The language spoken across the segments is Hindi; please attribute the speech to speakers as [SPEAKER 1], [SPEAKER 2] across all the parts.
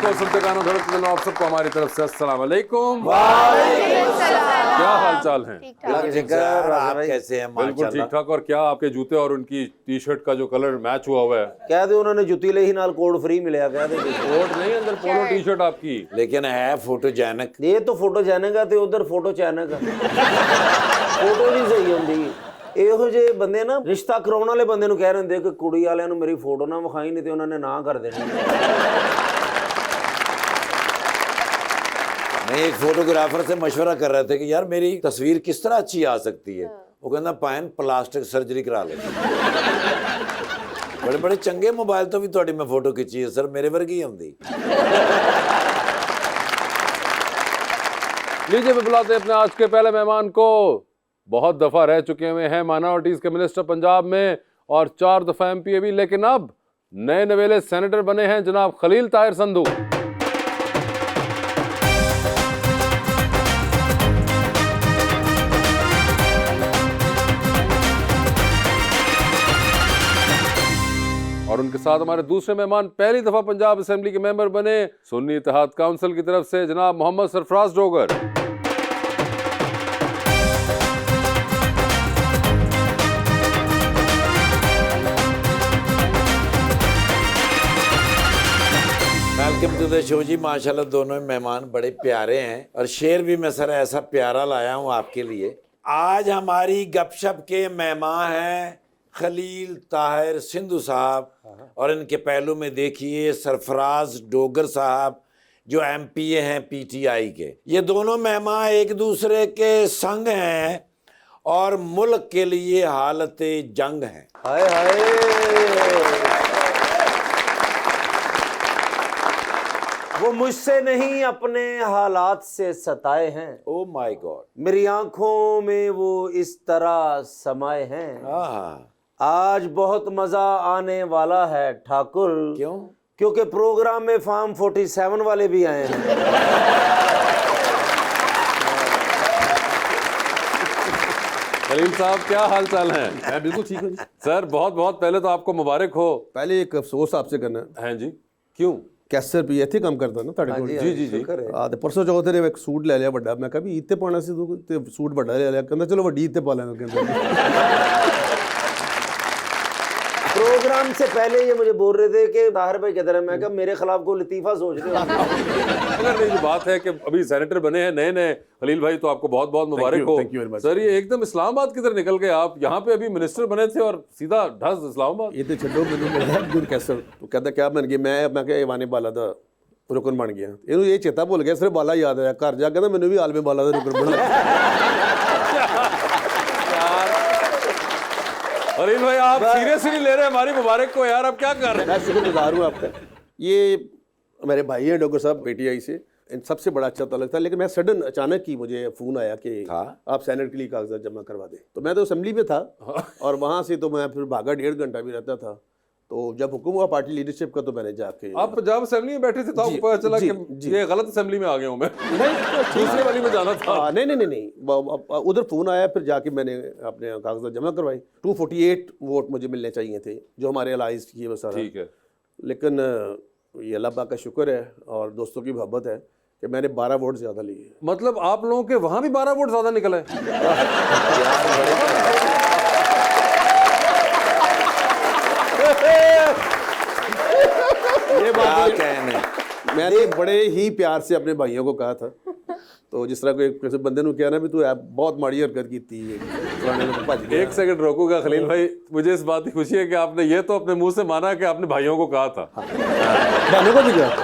[SPEAKER 1] को सुनते गाना धड़कते दिलों, आप सबको हमारी तरफ से अस्सलाम वालेकुम। क्या हाल चाल है?
[SPEAKER 2] आप कैसे हैं?
[SPEAKER 1] बिल्कुल ठीक ठाक। और क्या आपके जूते और उनकी टी शर्ट का जो कलर मैच हुआ हुआ है?
[SPEAKER 3] कह दे उन्होंने जुत्ती ले ही नाल कोड फ्री मिले कह दे
[SPEAKER 1] कोट नहीं, अंदर पोलो टी शर्ट आपकी।
[SPEAKER 2] लेकिन है फोटोजेनिक।
[SPEAKER 3] ये तो फोटोजेनिक है ते उधर फोटो चैनक है। फोटो नहीं सही होंदी। ਇਹੋ ਜਿਹੇ ਬੰਦੇ ਨਾ ਰਿਸ਼ਤਾ ਕਰਾਉਣ ਵਾਲੇ ਬੰਦੇ ਨੂੰ ਕਹਿ ਰਹਿੰਦੇ ਕਿ ਕੁੜੀ ਵਾਲਿਆਂ ਨੂੰ ਮੇਰੀ ਫੋਟੋ ਨਾ ਵਿਖਾਈ, ਨਹੀਂ ਤੇ ਉਹਨਾਂ ਨੇ ਨਾ ਕਰ ਦੇਣੀ।
[SPEAKER 2] मैं एक फोटोग्राफर से मशवरा कर रहे थे कि यार मेरी तस्वीर किस तरह अच्छी आ सकती है। वो कहना पायन प्लास्टिक सर्जरी करा ले। बड़े बड़े चंगे मोबाइल तो भी थोड़ी मैं फोटो खिंची है सर, मेरे वर्गी ही होंदी।
[SPEAKER 1] लीजिए मैं बुलाते हैं अपने आज के पहले मेहमान को। बहुत दफा रह चुके हुए हैं माइनॉरिटीज के मिनिस्टर पंजाब में और 4 दफा MP भी, लेकिन अब नए नवेले सेनेटर बने हैं जनाब खलील ताहिर संधू। और उनके साथ हमारे दूसरे मेहमान पहली दफा पंजाब असेंबली के मेंबर बने सुन्नी इत्तेहाद काउंसिल की तरफ से जनाब Mohammad Sarfaraz Dogar.
[SPEAKER 2] Welcome to the show जी। माशाल्लाह दोनों मेहमान बड़े प्यारे हैं और शेर भी मैं सर ऐसा प्यारा लाया हूँ आपके लिए। आज हमारी गपशप के मेहमान हैं खलील ताहिर सिंधु साहब और इनके पहलू में देखिए सरफराज डोगर साहब जो MPA हैं PTI के। ये दोनों मेहमान एक दूसरे के संग हैं और मुल्क के लिए हालत जंग हैं।
[SPEAKER 3] हाय हाय, वो मुझसे नहीं अपने हालात से सताए हैं।
[SPEAKER 2] ओ माय गॉड,
[SPEAKER 3] मेरी आंखों में वो इस तरह समाये हैं। आज बहुत मजा आने वाला है ठाकुर।
[SPEAKER 2] क्यों?
[SPEAKER 3] क्योंकि प्रोग्राम में फार्म 47 वाले भी आए हैं।
[SPEAKER 1] खलील साहब क्या हाल चाल है?
[SPEAKER 4] मैं बिल्कुल ठीक हूँ
[SPEAKER 1] सर बहुत बहुत पहले तो आपको मुबारक हो।
[SPEAKER 4] पहले एक अफसोस आपसे करना
[SPEAKER 1] हैं जी, क्यों?
[SPEAKER 4] कैसर भी ਇੱਥੇ ਕੰਮ ਕਰਦਾ ਨਾ ਤੁਹਾਡੇ ਕੋਲ।
[SPEAKER 1] जी जी जी।
[SPEAKER 4] ਆ ਤੇ ਪਰਸੋਂ ਚੌਥ ਨੇ ਇੱਕ ਸੂਟ ਲੈ ਲਿਆ ਵੱਡਾ। ਮੈਂ ਕਿਹਾ ਵੀ ਇੱਥੇ ਪਾਉਣਾ ਸੀ ਤੂੰ ਤੇ ਸੂਟ ਵੱਡਾ ਲੈ ਲਿਆ। ਕਹਿੰਦਾ ਚਲੋ ਵੱਡੀ ਇੱਥੇ ਪਾ ਲਾਂਗਾ। ਕਹਿੰਦਾ
[SPEAKER 3] प्रोग्राम से पहले ये मुझे बोल रहे थे कि ताहिर भाई कहते रहे, मैं कहा मेरे खिलाफ कोई लतीफा सोच रहे हो।
[SPEAKER 1] अगर नहीं, जो बात है कि अभी सेनेटर बने हैं नए नए खलील भाई, तो आपको बहुत बहुत मुबारक हो।
[SPEAKER 4] thank you very much.
[SPEAKER 1] Sir ये एकदम इस्लामाबाद की तरह निकल गए आप। यहाँ पे अभी मिनिस्टर बने थे और सीधा ढस इस्लामाबाद।
[SPEAKER 4] ਇਹ ਤੇ ਛੱਡੋ, ਮੈਨੂੰ ਮਿਲਿਆ ਗੁਰ ਕੈਸਰ। ਉਹ ਕਹਿੰਦਾ ਕਿਆ ਬਣ ਗਿਆ? ਮੈਂ ਕਿਹਾ ਈਵਾਨੇ ਬਾਲਾ ਦਾ ਰੁਕਨ ਬਣ ਗਿਆ। ਇਹਨੂੰ ਇਹ ਚੇਤਾ ਭੁੱਲ ਗਿਆ, ਸਿਰਫ ਬਾਲਾ ਯਾਦ ਆਇਆ। ਘਰ ਜਾ ਕਹਿੰਦਾ ਮੈਨੂੰ ਵੀ ਆਲਮੇ ਬਾਲਾ ਦਾ ਰੁਕਨ ਬਣਾ।
[SPEAKER 1] खलील भाई आप सीरियसली ले रहे हैं हमारी मुबारक को यार? अब क्या कर रहे हैं?
[SPEAKER 4] मैं शुक्रगुजार हूँ आपका। ये मेरे भाई हैं डॉक्टर साहब PTI से, इन सबसे बड़ा अच्छा ताल्लुक था। लेकिन मैं सडन अचानक ही मुझे फ़ोन आया कि आप सेनेट के लिए कागजात जमा करवा दें। तो मैं तो असेंबली में था और वहाँ से तो मैं फिर भागा 1.5 घंटा भी रहता था। तो जब हुक्म हुआ पार्टी लीडरशिप का तो मैंने जाके।
[SPEAKER 1] आप पंजाब असेंबली में बैठे थे तो आपको पता चला कि ये गलत असेंबली में आ गया हूँ मैं? दूसरे वाली में जाना था।
[SPEAKER 4] नहीं, उधर फ़ोन आया, फिर जाके मैंने अपने कागजात जमा करवाए। 248 वोट मुझे मिलने चाहिए थे जो हमारे अलाइज की है, बस।
[SPEAKER 1] ठीक है,
[SPEAKER 4] लेकिन ये अल्लाह पाक का शुक्र है और दोस्तों की मोहब्बत है कि मैंने 12 वोट ज़्यादा लिए।
[SPEAKER 1] मतलब आप लोगों के वहाँ भी 12 वोट ज़्यादा निकले?
[SPEAKER 4] ये बात कहने मैंने बड़े ही प्यार से अपने भाइयों को कहा था। तो जिस तरह कोई किसी बंदे ने कहा ना भी तू बहुत माड़ी हरकत की थी,
[SPEAKER 1] एक सेकंड रोकूंगा खलील भाई। मुझे इस बात की खुशी है कि आपने ये तो अपने मुंह से माना कि आपने भाइयों को कहा था।
[SPEAKER 4] भाइयों को भी कहा था।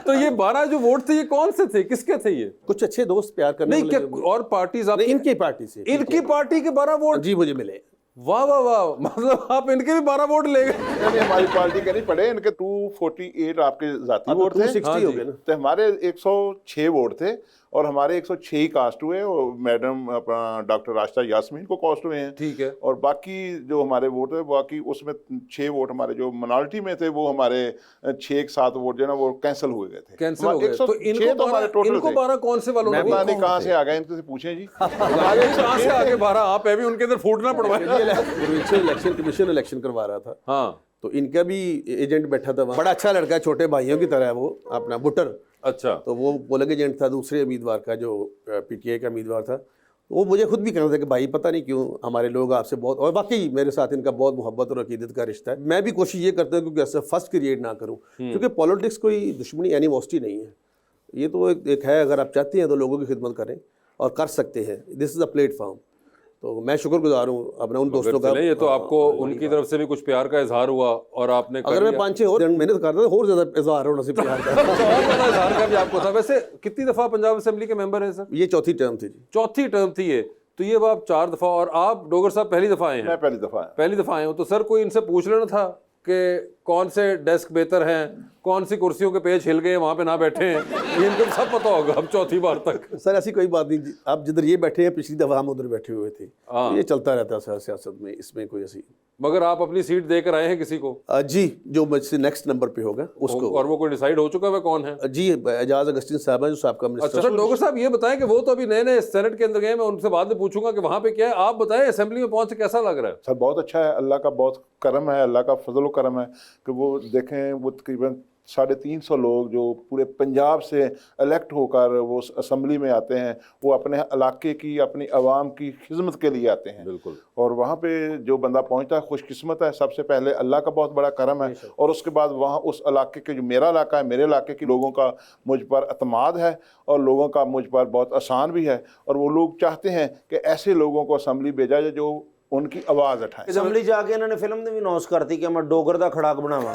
[SPEAKER 1] तो ये 12 जो वोट थे ये कौन से थे, किसके थे? ये
[SPEAKER 4] कुछ अच्छे दोस्त प्यार करने
[SPEAKER 1] नहीं, क्या और पार्टीज?
[SPEAKER 4] इनकी पार्टी से,
[SPEAKER 1] इनकी पार्टी के 12 वोट
[SPEAKER 4] जी मुझे मिले।
[SPEAKER 1] वाह वाह वाह, मतलब आप इनके भी 12 वोट ले गए।
[SPEAKER 5] हमारी पार्टी के नहीं पड़े, इनके 248 आपके जाती वोट थे।
[SPEAKER 4] 260 हो गए ना।
[SPEAKER 5] तो हमारे 106 वोट थे और हमारे 106 ही कास्ट हुए और मैडम अपना डॉक्टर राशिदा यास्मीन को कास्ट हुए हैं।
[SPEAKER 1] ठीक है।
[SPEAKER 5] और बाकी जो हमारे वोट है, बाकी उसमें 6 वोट हमारे जो मिनॉरिटी में थे वो हमारे 6-7 वोट जो ना वो कैंसिल हुए गए थे।
[SPEAKER 1] कैंसिल हो गए। तो इनको
[SPEAKER 5] हमारे टोटल
[SPEAKER 1] इनको 12 कौन से वालों ने?
[SPEAKER 5] पता नहीं कहाँ से आ गए, इनसे पूछें जी।
[SPEAKER 1] कहाँ से आगे 12? आप है भी उनके अंदर फूटना पड़वाए।
[SPEAKER 4] इलेक्शन कमीशन इलेक्शन करवा रहा था।
[SPEAKER 1] हाँ,
[SPEAKER 4] तो इनका भी एजेंट बैठा था वहाँ, बड़ा अच्छा लड़का है, छोटे भाइयों की तरह है वो, अपना बुटर।
[SPEAKER 1] अच्छा,
[SPEAKER 4] तो वो पोलिंग एजेंट था दूसरे उम्मीदवार का, जो पीटीआई का उम्मीदवार था। वो मुझे खुद भी कहना था कि भाई पता नहीं क्यों हमारे लोग आपसे बहुत, और वाकई मेरे साथ इनका बहुत मोहब्बत और अकीदत का रिश्ता है। मैं भी कोशिश ये करता हूँ क्योंकि ऐसा फर्स्ट क्रिएट ना करूँ, क्योंकि पॉलिटिक्स कोई दुश्मनी एनिमोसिटी नहीं है। ये तो एक है, अगर आप चाहते हैं तो लोगों की खिदमत करें और कर सकते हैं। This is a platform. तो मैं शुक्रगुजार हूँ अपने उन दोस्तों का।
[SPEAKER 1] नहीं, ये तो आपको उनकी तरफ से भी कुछ प्यार का इजहार हुआ और आपने कर
[SPEAKER 4] अगर मैं
[SPEAKER 1] लिया।
[SPEAKER 4] 5-6 और मेहनत करता तो और ज़्यादा इजहार होना से प्यार का।
[SPEAKER 1] तो और बड़ा इजहार का भी आपको था। वैसे कितनी दफा पंजाब असेंबली के मेंबर हैं सर?
[SPEAKER 4] ये चौथी टर्म थी जी।
[SPEAKER 1] चौथी टर्म थी ये, तो ये अब आप 4 दफा, और आप डोगर साहब पहली दफा आए हैं?
[SPEAKER 5] मैं पहली दफा आया।
[SPEAKER 1] पहली दफा आए हो, तो सर कोई इनसे पूछ लेना था कि कौन से डेस्क बेहतर हैं, कौन सी कुर्सियों के पेज हिल गए वहां पे ना बैठे हैं, ये इनको सब पता होगा अब चौथी बार तक।
[SPEAKER 4] सर ऐसी कोई बात नहीं, आप जिधर ये बैठे हैं पिछली दफ़ा हम उधर बैठे हुए थे।
[SPEAKER 1] हाँ।
[SPEAKER 4] ये चलता रहता है सर सियासत में, इसमें कोई ऐसी।
[SPEAKER 1] मगर आप अपनी सीट देकर आए हैं किसी को?
[SPEAKER 4] जी, जो मुझसे नेक्स्ट नंबर पे होगा उसको।
[SPEAKER 1] और वो कोई डिसाइड हो चुका है कौन है?
[SPEAKER 4] जी, एजाज अगस्तीन साहब हैं जो साहब
[SPEAKER 1] अच्छा सर, डोगर साहब ये बताएं कि वो तो अभी नए नए सेनेट के अंदर गए, मैं उनसे बाद में पूछूंगा कि वहां पे क्या है। आप बताएं असेंबली में पहुंच के कैसा लग रहा है?
[SPEAKER 5] सर बहुत अच्छा है, अल्लाह का बहुत करम है, अल्लाह का फजल करम है कि वो देखें, वो तकरीबन 350 लोग जो पूरे पंजाब से इलेक्ट होकर वो असम्बली में आते हैं, वो अपने इलाके की, अपनी आवाम की खिदमत के लिए आते हैं।
[SPEAKER 1] बिल्कुल।
[SPEAKER 5] और वहाँ पे जो बंदा पहुँचता है खुशकिस्मत है। सबसे पहले अल्लाह का बहुत बड़ा करम है, और उसके बाद वहाँ उस इलाके के, जो मेरा इलाका है, मेरे इलाके के लोगों का मुझ पर अतमाद है और लोगों का मुझ पर बहुत आसान भी है। और वो लोग चाहते हैं कि ऐसे लोगों को असम्बली भेजा जाए जो उनकी आवाज़ उठाएं।
[SPEAKER 3] असम्बली जाके इन्होंने फिल्म ने भी अनाउंस करती कि मैं डोगर दा खड़ाक बनावा।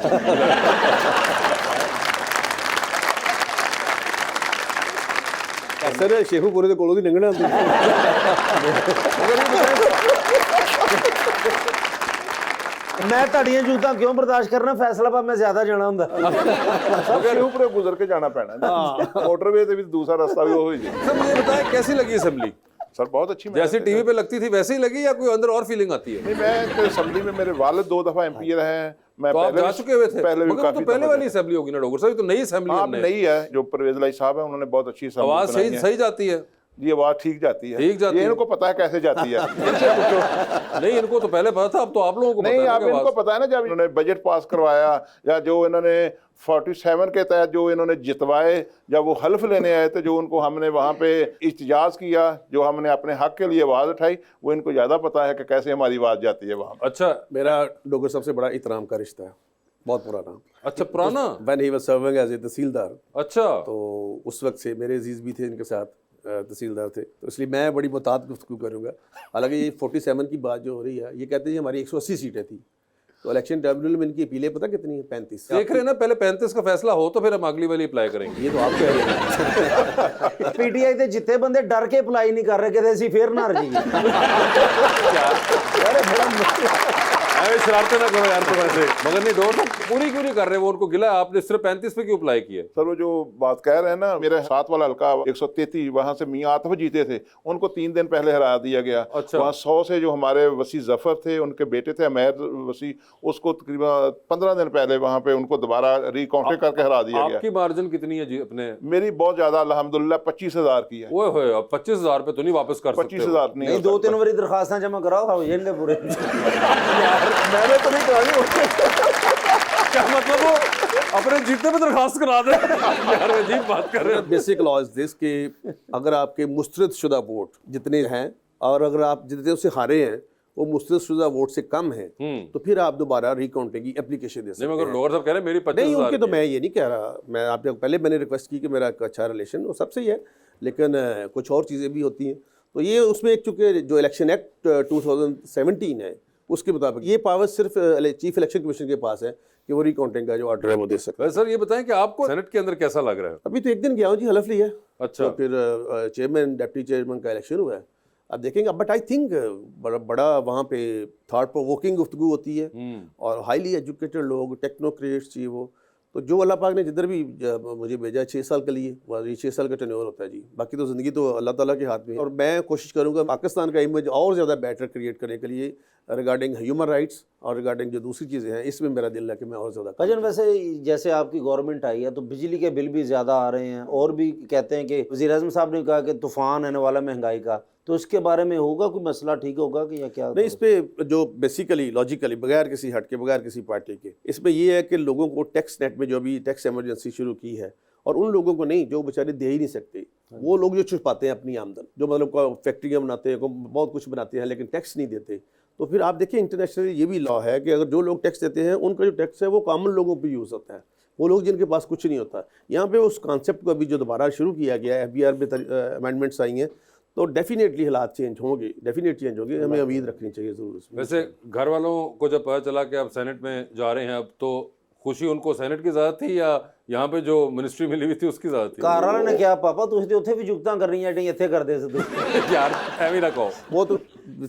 [SPEAKER 4] सर शेखुपुरे के कोलों दी लंघना होती है।
[SPEAKER 3] मैं तड़ियां जूता क्यों बर्दाश्त करना, फैसलाबाद में ज्यादा जाना हुंदा।
[SPEAKER 5] ऊपर गुजर के जाना पैना है, मोटरवे से भी दूसरा रास्ता भी हो जाए।
[SPEAKER 1] सर मुझे बताएं कैसी लगी असेंबली?
[SPEAKER 5] सर बहुत अच्छी।
[SPEAKER 1] जैसी टीवी पे लगती थी वैसे ही लगी या कोई अंदर और फीलिंग आती है?
[SPEAKER 5] नहीं, मैं तो असम्बली में, मेरे वालिद 2 दफा MP रहे हैं। मैं
[SPEAKER 1] तो आप जा चुके हुए थे?
[SPEAKER 5] पहले भी
[SPEAKER 1] मगर वो तो
[SPEAKER 5] काफी
[SPEAKER 1] पहले
[SPEAKER 5] दफा
[SPEAKER 1] वाली असेंबली होगी ना डोगर साहब, ये तो नई असेंबली
[SPEAKER 5] आप
[SPEAKER 1] है।
[SPEAKER 5] नहीं है, जो परवेज लाई साहब है उन्होंने बहुत अच्छी असेंबली
[SPEAKER 1] आवाज
[SPEAKER 5] बनाई
[SPEAKER 1] सही
[SPEAKER 5] है।
[SPEAKER 1] सही जाती है?
[SPEAKER 5] जी आवाज ठीक जाती है।
[SPEAKER 1] ठीक जाती
[SPEAKER 5] ये
[SPEAKER 1] है।
[SPEAKER 5] इनको पता है कैसे जाती है।
[SPEAKER 1] नहीं, इनको तो पहले पता था, अब तो आप लोगों को पता
[SPEAKER 5] नहीं,
[SPEAKER 1] है ना
[SPEAKER 5] आप
[SPEAKER 1] कि
[SPEAKER 5] इनको
[SPEAKER 1] आवाज-
[SPEAKER 5] पता है ना, जब इन्होंने बजट पास करवाया या जो इन्होंने 47 के तहत जो इन्होंने जितवाए, जब वो हल्फ लेने आए थे, जो उनको हमने वहाँ पे इज्तिजाज किया, जो हमने अपने हक के लिए आवाज़ उठाई, वो इनको ज़्यादा पता है कि कैसे हमारी आवाज़ जाती है वहाँ।
[SPEAKER 1] अच्छा
[SPEAKER 4] मेरा डोगर साहब से बड़ा इतराम का रिश्ता है, बहुत पुराना।
[SPEAKER 1] अच्छा, पुराना।
[SPEAKER 4] When he was serving as a tehsildar,
[SPEAKER 1] अच्छा,
[SPEAKER 4] तो उस वक्त से मेरे अजीज भी थे इनके साथ, तहसीलदार थे, तो इसलिए मैं बड़ी मुताद गुफ्तगू करूँगा। हालांकि ये 47 की बात जो हो रही है, ये कहते हैं हमारी 180 सीटें थी, तो इलेक्शन ट्रिब्यूनल में इनकी अपीलें पता कितनी है? 35।
[SPEAKER 1] देख रहे हैं ना, पहले 35 का फैसला हो तो फिर हम अगली वाली अप्लाई करेंगे।
[SPEAKER 4] ये तो आप कह रहे हैं।
[SPEAKER 3] पीटीआई ਦੇ ਜਿੱਤੇ ਬੰਦੇ ਡਰ ਕੇ ਅਪਲਾਈ ਨਹੀਂ ਕਰ ਰਹੇ ਕਿਤੇ ਅਸੀਂ ਫੇਰ ਨਾ ਹਾਰ ਜਾਈਏ।
[SPEAKER 1] अरे शरारतें ना करो यार तुम ऐसे। मगर नहीं, डोर तो पूरी क्यों नहीं कर रहे? वो उनको गिला है, आपने सिर्फ 35 पे क्यों अप्लाई किया?
[SPEAKER 5] सर वो जो बात कह रहे हैं ना, मेरे साथ वाला हल्का 133, वहाँ से मियाँ आतफ जीते थे, उनको 3 दिन पहले हरा दिया गया।
[SPEAKER 1] अच्छा।
[SPEAKER 5] वहाँ 100 से जो हमारे वसी जफर थे, उनके बेटे थे अमेर वसी, उसको तकरीबन 15 दिन पहले वहाँ पे उनको दोबारा रिकाउंटिंग करके हरा दिया गया।
[SPEAKER 1] आपकी मार्जिन कितनी है जी अपने?
[SPEAKER 5] मेरी बहुत ज्यादा अल्हम्दुलिल्लाह 25,000 की है।
[SPEAKER 1] ओए होए, अब 25,000 पे तो नहीं वापस कर सकते हो।
[SPEAKER 5] 25,000 नहीं
[SPEAKER 3] ਨਹੀਂ
[SPEAKER 5] हो
[SPEAKER 3] 2-3
[SPEAKER 5] सकता।
[SPEAKER 3] ਵਾਰੀ ਦਰਖਾਸਤਾਂ ਜਮ੍ਹਾਂ ਕਰਾਓ ਹੋ ਜਾਣਗੇ ਪੂਰੇ।
[SPEAKER 5] मैंने तो नहीं करानी।
[SPEAKER 1] क्या मतलब वो अपने जीतने पे दरखास्त करा दे? यार अजीब बात कर रहे हैं।
[SPEAKER 4] बेसिक लॉ इज दिस कि अगर आपके मुस्तरद शुदा वोट जितने हैं और अगर आप जितने उससे हारे हैं वो मुस्तरद शुदा वोट से कम है, तो फिर आप दोबारा रिकाउंटिंग की एप्लीकेशन दे सकते
[SPEAKER 1] नहीं,
[SPEAKER 4] हैं।
[SPEAKER 1] मगर लोअर साहब कह रहे हैं मेरी
[SPEAKER 4] नहीं
[SPEAKER 1] 25,000
[SPEAKER 4] उनके तो मैं ये नहीं कह रहा, मैं आपसे पहले मैंने रिक्वेस्ट की कि मेरा एक अच्छा रिलेशन वो सबसे ही है, लेकिन कुछ और चीज़ें भी होती हैं। तो ये उसमें एक चूँकि जो इलेक्शन एक्ट 2017 है उसके मुताबिक ये पावर सिर्फ चीफ इलेक्शन कमीशन के पास है कि वो रिकाउंटिंग का जो ऑर्डर है वो दे सकता है।
[SPEAKER 1] सर ये बताएं कि आपको सेनेट के अंदर कैसा लग रहा है?
[SPEAKER 4] अभी तो एक दिन गया हूँ जी, हलफ लिया।
[SPEAKER 1] अच्छा।
[SPEAKER 4] तो फिर चेयरमैन डिप्टी चेयरमैन का इलेक्शन हुआ है, अब देखेंगे। बट आई थिंक बड़ा वहाँ पे थॉट प्रोवोकिंग गुफ्तगू होती है और हाईली एजुकेटेड लोग, टेक्नोक्रेट्स चाहिए वो। तो जो अल्लाह पाक ने जिधर भी मुझे भेजा 6 साल के लिए, वह 6 साल का टेन्योर होता है जी, बाकी तो ज़िंदगी तो अल्लाह ताला के हाथ में है। और मैं कोशिश करूँगा पाकिस्तान का इमेज और ज़्यादा बेटर क्रिएट करने के लिए रिगार्डिंग ह्यूमन राइट्स और रिगार्डिंग जो दूसरी चीज़ें हैं, इसमें मेरा दिल है कि मैं और ज़्यादा
[SPEAKER 3] भजन वैसे जैसे आपकी गवर्नमेंट आई है तो बिजली के बिल भी ज़्यादा आ रहे हैं और भी कहते हैं कि वज़ीर आज़म साहब ने कहा कि तूफ़ान आने वाला महंगाई का, तो इसके बारे में होगा कोई मसला ठीक होगा कि या क्या?
[SPEAKER 4] नहीं, इस पे जो बेसिकली लॉजिकली बगैर किसी हट के बगैर किसी पार्टी के, इसमें ये है कि लोगों को टैक्स नेट में जो अभी टैक्स इमरजेंसी शुरू की है, और उन लोगों को नहीं जो बेचारे दे ही नहीं सकते, वो लोग जो छुपाते हैं अपनी आमदन, जो मतलब फैक्ट्रियाँ बनाते हैं, बहुत कुछ बनाते हैं लेकिन टैक्स नहीं देते, तो फिर आप देखिए इंटरनेशनली ये भी लॉ है कि अगर जो लोग टैक्स देते हैं उनका जो टैक्स है वो कॉमन लोगों पे यूज़ होता है, वो लोग जिनके पास कुछ नहीं होता। यहाँ पे उस कॉन्सेप्ट को अभी जो दोबारा शुरू किया गया है, FBR में अमेंडमेंट्स आई हैं, तो डेफिनेटली हालात चेंज होंगे, डेफिनेट चेंज होंगे, हमें उम्मीद रखनी चाहिए ज़रूर इसमें।
[SPEAKER 1] वैसे घर वालों को जब पता चला कि आप सेनेट में जा रहे हैं अब, तो खुशी उनको सेनेट की ज़्यादा थी या यहाँ पे जो मिनिस्ट्री मिली हुई थी उसकी ज़्यादा थी?
[SPEAKER 3] ਘਰ ਵਾਲਿਆਂ ਨੇ ਕਿਹਾ ਪਾਪਾ ਤੁਸੀਂ ਤੇ ਉੱਥੇ ਵੀ ਜੁਗਤਾਂ ਕਰਨੀਆਂ ਜਿਹੜੀਆਂ ਇੱਥੇ ਕਰਦੇ ਸੀ ਤੁਸੀਂ।
[SPEAKER 1] यार ऐਵੇਂ ना कहो,
[SPEAKER 4] वो तो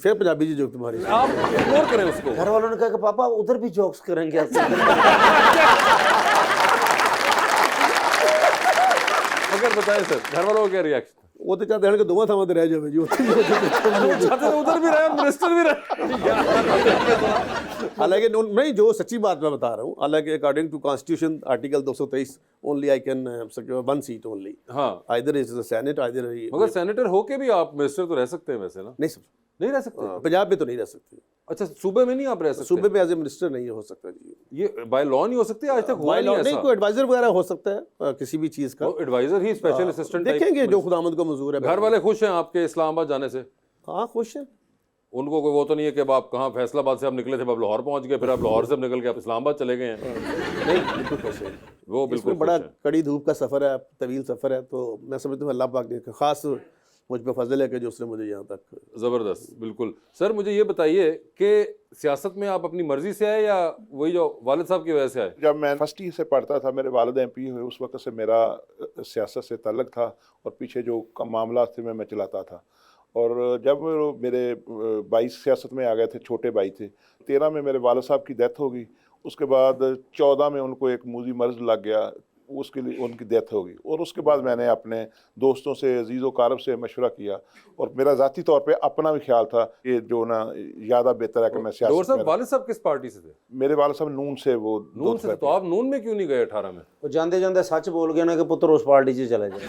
[SPEAKER 4] फिर पंजाबी जी जो तुम्हारी
[SPEAKER 1] आप इग्नोर करें उसको।
[SPEAKER 3] घर वालों ने कहा कि पापा उधर भी जोक्स करेंगे आपसे।
[SPEAKER 1] मगर बताएं सर, घर वालों का क्या रिएक्शन?
[SPEAKER 4] वो तो चाहते हैं कि दोवां थावां ते रह जावे जी, उत्थे भी
[SPEAKER 1] चाहते थे उधर भी रहे और मिनिस्टर भी रहे।
[SPEAKER 4] हालांकि नहीं, जो सच्ची बात मैं बता रहा हूँ, हालांकि according to constitution article 223 only I can one seat only,
[SPEAKER 1] हाँ,
[SPEAKER 4] either is the senate either.
[SPEAKER 1] मगर सेनेटर होके भी आप मिनिस्टर तो रह सकते हैं वैसे ना?
[SPEAKER 4] नहीं सब
[SPEAKER 1] नहीं रह सकते?
[SPEAKER 4] पंजाब में तो नहीं रह सकते,
[SPEAKER 1] अच्छा, सूबे में नहीं आप रह सकते?
[SPEAKER 4] सूबे में एज ए मिनिस्टर नहीं हो सकता जी,
[SPEAKER 1] ये बाय लॉ नहीं हो सकती, आज तक हुआ नहीं
[SPEAKER 4] नहीं,
[SPEAKER 1] ऐसा।
[SPEAKER 4] कोई एडवाइजर वगैरह हो सकता है किसी भी चीज़ का,
[SPEAKER 1] एडवाइजर ही स्पेशल असिस्टेंट
[SPEAKER 4] देखेंगे जो खुदामंद को मंजूर है।
[SPEAKER 1] घर वाले खुश हैं आपके इस्लामाबाद जाने से?
[SPEAKER 4] हाँ खुश है।
[SPEAKER 1] उनको कोई वो तो नहीं है कि अब आप कहाँ फैसलाबाद से आप निकले थे, अब लाहौर पहुंच गए, फिर आप लाहौर से निकल के आप इस्लामाबाद चले गए हैं?
[SPEAKER 4] नहीं बिल्कुल खुश है,
[SPEAKER 1] वो बिल्कुल
[SPEAKER 4] इसमें बड़ा
[SPEAKER 1] खुश हैं।
[SPEAKER 4] कड़ी धूप का सफ़र है, तवील सफ़र है, तो मैं समझता हूँ अल्लाह पाक ने ख़ास मुझ पर फजल है कि जो उसने मुझे यहाँ तक।
[SPEAKER 1] ज़बरदस्त, बिल्कुल। सर मुझे ये बताइए कि सियासत में आप अपनी मर्जी से आए या वही जो वालिद साहब की वजह से आए?
[SPEAKER 5] जब मैं फर्स्ट ईयर से पढ़ता था, मेरे वालिद MP हुए, उस वक्त से मेरा सियासत से ताल्लुक़ था और पीछे जो मामला थे मैं चलाता था। और जब मेरे 22 सियासत में आ गए थे, छोटे भाई थे, 13 में मेरे वालिद साहब की डेथ हो गई, उसके बाद 14 में उनको एक मूजी मर्ज़ लग गया, उसके लिए उनकी डेथ हो गई। और उसके बाद मैंने अपने दोस्तों से, अजीज़ व कारब से मशवरा किया और मेरा ज़ाती तौर पे अपना भी ख्याल था कि जो ना ज़्यादा बेहतर है कि मैं
[SPEAKER 1] डोर
[SPEAKER 5] सियासत
[SPEAKER 1] साहब,
[SPEAKER 5] में।
[SPEAKER 1] वालिद साहब किस पार्टी से थे?
[SPEAKER 5] मेरे वालिद साहब नून से, वो
[SPEAKER 1] नून से थे, तो आप नून में क्यों नहीं गए 18 में?
[SPEAKER 3] वो जाते जाते सच बोल गया ना कि पुत्र उस पार्टी से चले जाए।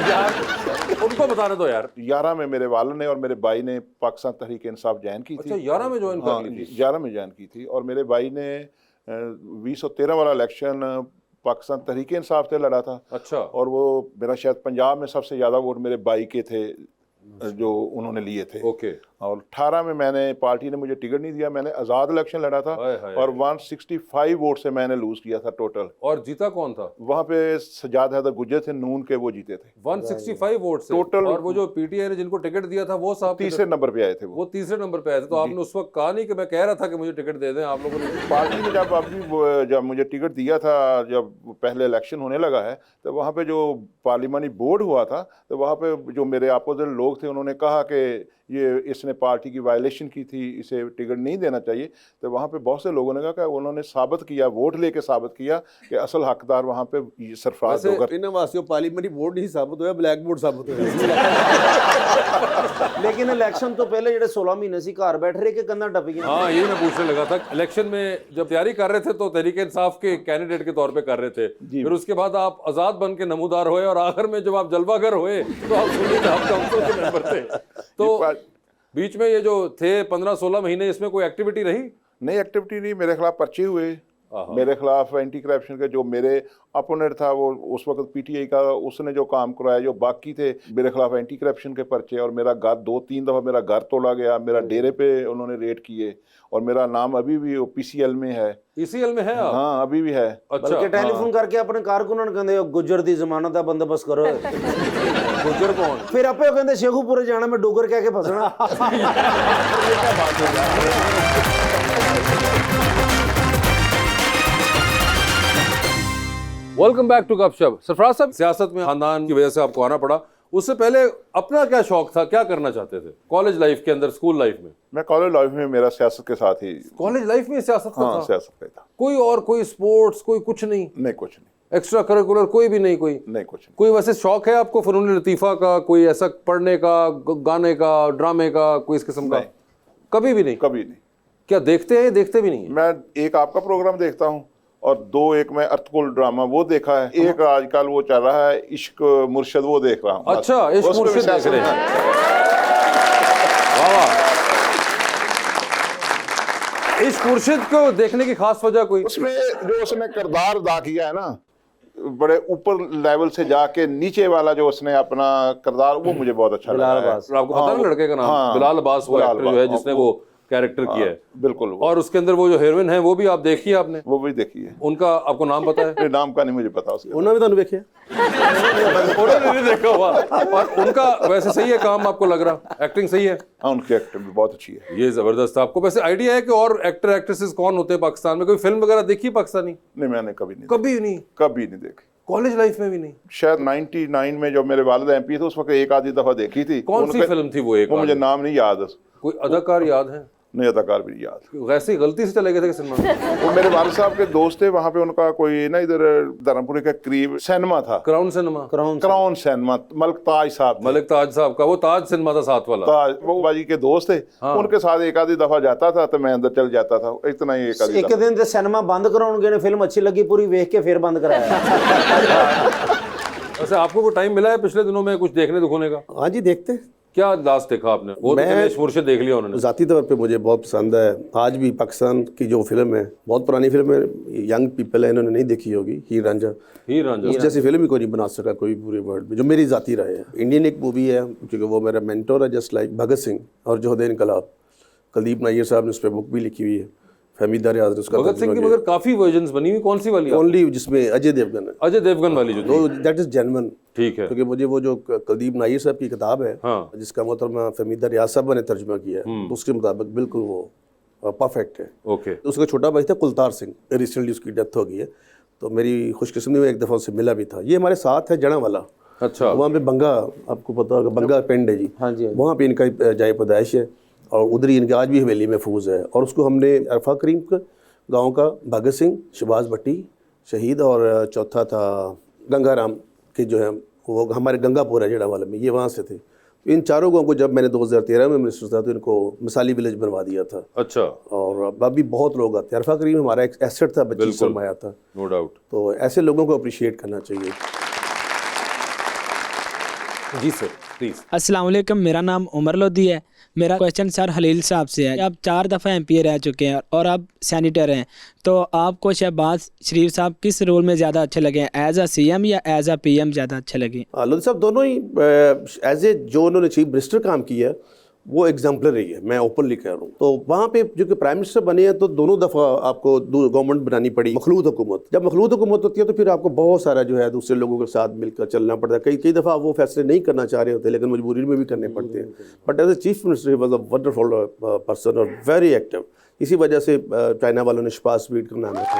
[SPEAKER 1] यार उनको बताने दो यार।
[SPEAKER 5] 11 में मेरे वालिद ने और मेरे भाई ने पाकिस्तान तहरीक इंसाफ ज्वाइन की
[SPEAKER 1] अच्छा,
[SPEAKER 5] थी।
[SPEAKER 1] 11 में ज्वाइन
[SPEAKER 5] हाँ,
[SPEAKER 1] कर ली थी?
[SPEAKER 5] 11 में ज्वाइन की थी। और मेरे भाई ने 2013 वाला इलेक्शन पाकिस्तान तहरीक इंसाफ से लड़ा था।
[SPEAKER 1] अच्छा,
[SPEAKER 5] और वो मेरा शायद पंजाब में सबसे ज़्यादा वोट मेरे भाई के थे जो उन्होंने लिए थे।
[SPEAKER 1] ओके।
[SPEAKER 5] और 18 में मैंने, पार्टी ने मुझे टिकट नहीं दिया, मैंने आज़ाद इलेक्शन लड़ा था
[SPEAKER 1] हाय हाय।
[SPEAKER 5] और 165 वोट से मैंने लूज किया था टोटल।
[SPEAKER 1] और जीता कौन था?
[SPEAKER 5] वहाँ पे सजाद हैदर गुज्जर थे नून के, वो जीते थे
[SPEAKER 1] 165 वोट से
[SPEAKER 5] टोटल।
[SPEAKER 1] और वो जो PTI ने जिनको टिकट दिया था वो साहब
[SPEAKER 5] तीसरे नंबर पे आए थे
[SPEAKER 1] वो तीसरे नंबर पे आए थे। तो आपने उस वक्त कहा नहीं कि मैं कह रहा था कि मुझे टिकट दे दें? आप लोगों ने
[SPEAKER 5] पार्टी ने जब मुझे टिकट दिया था, जब पहले इलेक्शन होने लगा है, तो वहाँ पे जो पार्लिमानी बोर्ड हुआ था, तो वहाँ पे जो मेरे अपोजिट लोग थे उन्होंने कहा कि ये इसने पार्टी की वायलेशन की थी, इसे टिकट नहीं देना चाहिए। तो वहाँ पे बहुत से लोगों ने कहा कि उन्होंने साबित किया, वोट लेके साबित किया कि असल हकदार वहाँ पे सरफराज डोगर।
[SPEAKER 4] इन वासियों पार्लियामेंटी बोर्ड नहीं साबित होया, ब्लैक बोर्ड साबित होया।
[SPEAKER 3] लेकिन इलेक्शन तो पहले जेडे 16 महीने सी घर बैठ रहे के कंधा टपियां।
[SPEAKER 1] हाँ, ये मैं पूछने लगा था। इलेक्शन में जब तैयारी कर रहे थे तो तहरीक इंसाफ के कैंडिडेट के तौर पे कर रहे थे, फिर उसके बाद आप आजाद बन के नमूदार हुए और आखिर में जब आप जलवागर हुए तो आप सुनिए आप काउंसिल के मेंबर थे। तो बीच में ये जो थे 15-16 महीने, इसमें कोई एक्टिविटी रही?
[SPEAKER 5] नहीं, एक्टिविटी नहीं। मेरे खिलाफ पर्चे हुए, मेरे खिलाफ एंटी करप्शन के, जो मेरे अपोनेंट था वो उस वक्त PTI का, उसने जो काम कराया, जो बाकी थे मेरे खिलाफ एंटी करप्शन के पर्चे। और मेरा घर 2-3 दफ़ा मेरा घर तोड़ा गया, मेरा डेरे पे उन्होंने रेड किए और मेरा नाम अभी भी PCL में है।
[SPEAKER 1] ECL में है आप?
[SPEAKER 5] हाँ, अभी भी है।
[SPEAKER 1] अच्छा,
[SPEAKER 3] बल्कि टेलीफोन करके अपने कारकुनां ਨੂੰ ਕਹਿੰਦੇ ਗੁੱਜਰ ਦੀ ਜ਼ਮਾਨਤ ਦਾ ਬੰਦੋਬਸਤ ਕਰੋ।
[SPEAKER 1] गुज्जर कौन?
[SPEAKER 3] ਫਿਰ ਆਪੇ ਉਹ ਕਹਿੰਦੇ ਸ਼ੇਖੂਪੁਰੇ ਜਾਣਾ, ਮੈਂ ਡੋਗਰ ਕਹਿ ਕੇ ਫਸਣਾ।
[SPEAKER 1] वेलकम बैक टू गपशप। सरफराज साहब, सियासत में खानदान की वजह से आपको आना पड़ा, उससे पहले अपना क्या शौक था, क्या करना चाहते थे कॉलेज लाइफ के अंदर, स्कूल लाइफ में?
[SPEAKER 5] मैं कॉलेज लाइफ में मेरा सियासत के साथ ही।
[SPEAKER 1] कॉलेज लाइफ में सियासत का
[SPEAKER 5] हाँ,
[SPEAKER 1] था?
[SPEAKER 5] सियासत का था।
[SPEAKER 1] कोई और कोई स्पोर्ट्स, कोई कुछ नहीं?
[SPEAKER 5] नहीं, कुछ नहीं।
[SPEAKER 1] एक्स्ट्रा करिकुलर कोई भी नहीं? कोई
[SPEAKER 5] नहीं, कुछ नहीं।
[SPEAKER 1] कोई वैसे शौक है आपको फनून लतीफ़ा का, कोई ऐसा पढ़ने का, गाने का, ड्रामे का, कोई इस किस्म का?
[SPEAKER 5] नहीं।
[SPEAKER 1] कभी भी नहीं?
[SPEAKER 5] कभी नहीं।
[SPEAKER 1] क्या देखते हैं, देखते भी नहीं है?
[SPEAKER 5] मैं एक आपका प्रोग्राम देखता हूँ और 2 एक मैं अर्थकुल ड्रामा वो देखा है, एक आजकल वो चल रहा है इश्क मुर्शद, वो देख रहा हूँ।
[SPEAKER 1] अच्छा, इश्क मुर्शद देख रहे हैं। वाह। इस मुर्शिद को देखने की खास वजह कोई?
[SPEAKER 5] उसमें जो उसने किरदार अदा किया है ना, बड़े ऊपर लेवल से जाके नीचे वाला जो उसने अपना किरदार, वो मुझे बहुत अच्छा लगा है।
[SPEAKER 1] और आपको पता है लड़के का नाम?
[SPEAKER 5] हाँ,
[SPEAKER 1] बिलाल अब्बास, वो
[SPEAKER 5] बिलाल
[SPEAKER 1] एक्टर जो है
[SPEAKER 5] अब्बास,
[SPEAKER 1] जिसने वो कैरेक्टर किया है।
[SPEAKER 5] बिल्कुल।
[SPEAKER 1] और उसके अंदर वो जो हीरोइन है वो भी आप देखी है आपने?
[SPEAKER 5] वो भी देखी है।
[SPEAKER 1] उनका आपको नाम पता है?
[SPEAKER 5] ये नाम का नहीं मुझे पता उसके।
[SPEAKER 4] उन्होंने भी तो देखे
[SPEAKER 1] उन्होंने नहीं देखा हुआ। और उनका वैसे सही है काम, आपको लग रहा एक्टिंग सही है?
[SPEAKER 5] हाँ, उनकी एक्टिंग भी बहुत अच्छी है।
[SPEAKER 1] ये जबरदस्त। आपको वैसे आइडिया है कि और एक्टर एक्ट्रेसेस कौन होते हैं पाकिस्तान में? कोई फिल्म वगैरह देखी है पाकिस्तानी?
[SPEAKER 5] नहीं, मैंने कभी नहीं
[SPEAKER 1] कभी नहीं
[SPEAKER 5] देखी।
[SPEAKER 1] कॉलेज लाइफ में भी नहीं?
[SPEAKER 5] शायद 99 में जब मेरे वालिद एमपी थे, उस वक्त एक आधी दफा देखी थी।
[SPEAKER 1] कौन सी फिल्म थी वो? एक
[SPEAKER 5] वो मुझे नाम नहीं याद।
[SPEAKER 1] कोई अदाकार याद है?
[SPEAKER 5] नहीं, अदाकार भी नहीं याद।
[SPEAKER 1] वैसे ही गलती से चले गए थे सिनेमा में?
[SPEAKER 5] वो मेरे वालिद साहब के दोस्त थे, वहाँ पे उनका कोई ना इधर धर्मपुरी के करीब सिनेमा था,
[SPEAKER 1] Crown cinema.
[SPEAKER 5] Crown cinema, Malik Taj साहब थे।
[SPEAKER 1] मलिक ताज साहब का वो ताज सिनेमा था साथ वाला।
[SPEAKER 5] ताज, वो बाजी के दोस्त थे। उनके साथ एक आधी दफा जाता था तो मैं अंदर चल जाता था, इतना ही।
[SPEAKER 3] एक दिन ते सिनेमा बंद कराउणगे ने, फिल्म अच्छी लगी पूरी वेख के फिर बंद कराया।
[SPEAKER 1] वैसे आपको कोई टाइम मिला है पिछले दिनों में कुछ देखने दिखने का?
[SPEAKER 4] हाँ जी, देखते हैं।
[SPEAKER 1] क्या लास्ट देखा आपने? वो तो मुर्शिद देख लिया उन्होंने।
[SPEAKER 4] ज़ाती तौर पे मुझे बहुत पसंद है। आज भी पाकिस्तान की जो फिल्म है, बहुत पुरानी फिल्म है, यंग पीपल है, इन्होंने नहीं देखी होगी, हीर रांझा। उस जैसी फिल्म ही कोई नहीं बना सका कोई पूरे वर्ल्ड में, जो मेरी ज़ाती राय है। इंडियन एक मूवी है, क्योंकि वो मेरा मेंटोर है, जस्ट लाइक भगत सिंह और जोहदे इनकलाब। कुलदीप नायर साहब ने उस पर बुक भी लिखी हुई है, फहमीदा रियाज ने उसका
[SPEAKER 1] भगत सिंह की मगर काफी वर्जन्स बनी हुई, कौन सी वाली?
[SPEAKER 4] ओनली जिसमें अजय देवगन है।
[SPEAKER 1] अजय देवगन वाली जो
[SPEAKER 4] तो दैट इज जेन्युइन।
[SPEAKER 1] ठीक है।
[SPEAKER 4] क्योंकि मुझे वो जो कुलदीप नायर साहब की किताब है,
[SPEAKER 1] हाँ।
[SPEAKER 4] जिसका मोहतरमा फहमीदा रियाज साहब ने तर्जुमा किया है, तो उसके मुताबिक बिल्कुल वो परफेक्ट है।
[SPEAKER 1] ओके।
[SPEAKER 4] तो उसका छोटा भाई था कुलतार सिंह, रिसेंटली उसकी डेथ हो गई है, तो मेरी खुशकिस्मती में एक दफ़ा उससे मिला भी था। ये हमारे साथ है जड़ा वाला।
[SPEAKER 1] अच्छा।
[SPEAKER 4] वहाँ पे बंगा, आपको पता होगा, बंगा पिंड है जी।
[SPEAKER 3] हाँ जी।
[SPEAKER 4] वहाँ पे इनका जाए पैदाइश है और उधर ही इनके आज भी हवेली महफूज है। और उसको हमने अरफा करीम का गाँव का भगत सिंह, शहबाज भट्टी शहीद, और चौथा था गंगाराम के जो है वो हमारे गंगापुर है जड़ा वाले में, ये वहाँ से थे। इन चारों गाँव को जब मैंने 2013 में मिनिस्टर था तो इनको मिसाली विलेज बनवा दिया था।
[SPEAKER 1] अच्छा।
[SPEAKER 4] और अब भी बहुत लोग आते हैं। अरफा करीम हमारा एक एसेट था, 25 सरमाया था।
[SPEAKER 1] No doubt.
[SPEAKER 4] तो ऐसे लोगों को अप्रिशिएट करना चाहिए।
[SPEAKER 1] जी सर, प्लीज।
[SPEAKER 6] अस्सलाम वालेकुम, मेरा नाम उमर लोधी है। मेरा क्वेश्चन सर हलील साहब से है। आप 4 दफ़ा एमपी रह चुके हैं और अब सैनिटर हैं, तो आपको शहबाज शरीफ साहब किस रोल में ज़्यादा अच्छे लगे, एज अ सीएम या एज अ पीएम ज़्यादा अच्छे लगे?
[SPEAKER 4] लोधी साहब दोनों ही एज ए जो उन्होंने चीफ मिनिस्टर काम किया है वो एग्जाम्पलरी है, मैं ओपनली कह रहा हूँ। तो वहाँ पे जो कि प्राइम मिनिस्टर बने हैं तो दोनों दफ़ा आपको गवर्नमेंट बनानी पड़ी, मखलूत हुकूमत। जब मखलूत हुकूमत होती है तो फिर आपको बहुत सारा जो है दूसरे लोगों के साथ मिलकर चलना पड़ता है। कई दफ़ा वो फैसले नहीं करना चाह रहे होते लेकिन मजबूरी में भी करने पड़ते हैं। But as a chief minister was a wonderful person और वेरी एक्टिव। इसी वजह से चाइना वालों ने शहबाज शरीफ का नाम रखा।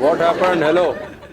[SPEAKER 1] What happened? Hello.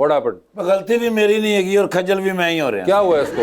[SPEAKER 1] What happened?
[SPEAKER 2] गलती भी मेरी नहीं है और खजल भी मैं ही हो रहा
[SPEAKER 1] क्या हुआ इसको?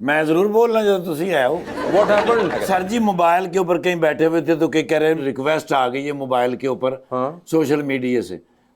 [SPEAKER 2] मैं जरूर बोलना जब तुसी आए हो।
[SPEAKER 1] What happened?
[SPEAKER 2] सर जी मोबाइल के ऊपर कहीं बैठे हुए थे तो कहीं कह रहे रिक्वेस्ट आ गई है मोबाइल के ऊपर सोशल मीडिया से,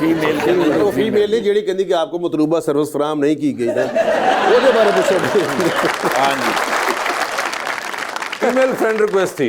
[SPEAKER 2] फीमेल के अंदर
[SPEAKER 4] वो फीमेल नहीं जेड़ी कहती कि आपको मतलूबा सर्विस फराम नहीं की गई है, वो बारे में।
[SPEAKER 2] हाँ जी,
[SPEAKER 1] फीमेल फ्रेंड रिक्वेस्ट थी,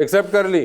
[SPEAKER 1] एक्सेप्ट कर ली।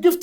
[SPEAKER 7] गिफ्ट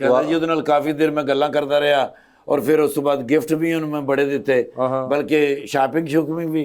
[SPEAKER 2] कहता जी ਉਹਦੇ ਨਾਲ ਕਾਫੀ ਦੇਰ ਮੈਂ ਗੱਲਾਂ ਕਰਦਾ ਰਿਹਾ और फिर उस बाद गिफ्ट भी उन्होंने बड़े दिते, बल्कि शॉपिंग शॉपिंग भी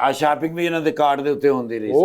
[SPEAKER 2] आ शॉपिंग भी ਇਹਨਾਂ ਦੇ ਕਾਰਡ ਦੇ ਉੱਤੇ ਹੁੰਦੀ ਰਹੀ।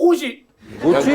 [SPEAKER 7] गुcci.
[SPEAKER 1] गुची,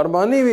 [SPEAKER 1] अरमानी भी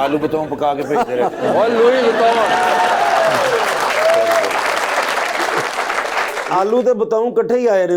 [SPEAKER 2] आलू बताऊं पका के भेजते रहे।
[SPEAKER 1] और लुई बताओ।
[SPEAKER 3] आलू ते बताऊं इकट्ठे ही आए ने।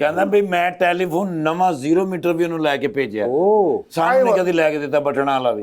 [SPEAKER 2] ਕਹਿੰਦਾ ਵੀ ਮੈਂ ਟੈਲੀਫੋਨ ਨਵਾਂ 0 ਮੀਟਰ ਵੀ ਉਹਨੂੰ ਲੈ ਕੇ ਭੇਜਿਆ। ਸਾਹਮਣੇ ਕਦੀ ਲੈ ਕੇ ਦਿੱਤਾ ਬਟਨ ਵਾਲਾ ਵੀ।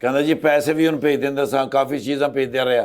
[SPEAKER 2] ਕਹਿੰਦਾ ਜੀ ਪੈਸੇ ਵੀ ਉਹਨੂੰ ਭੇਜ ਦਿੰਦਾ ਸਾਂ, ਕਾਫੀ ਚੀਜ਼ਾਂ ਭੇਜਦਾ ਰਿਹਾ।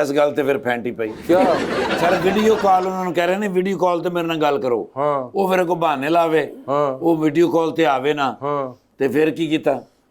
[SPEAKER 2] ਇਸ ਗੱਲ ਤੇ ਫਿਰ ਫੈਂਟੀ ਪਈ।
[SPEAKER 1] क्या?
[SPEAKER 2] ਸਰ ਵੀਡੀਓ ਕਾਲ ਉਹਨਾਂ ਨੂੰ ਕਹਿ ਰਹੇ ਨੇ ਵੀਡੀਓ ਕਾਲ ਤੇ ਮੇਰੇ ਨਾਲ ਗੱਲ ਕਰੋ। ਉਹ ਫਿਰ ਕੋ ਬਹਾਨੇ ਲਾਵੇ, ਉਹ ਵੀਡੀਓ ਕਾਲ ਤੇ ਆਵੇ ਨਾ। ਤੇ ਫਿਰ ਕੀ ਕੀਤਾ?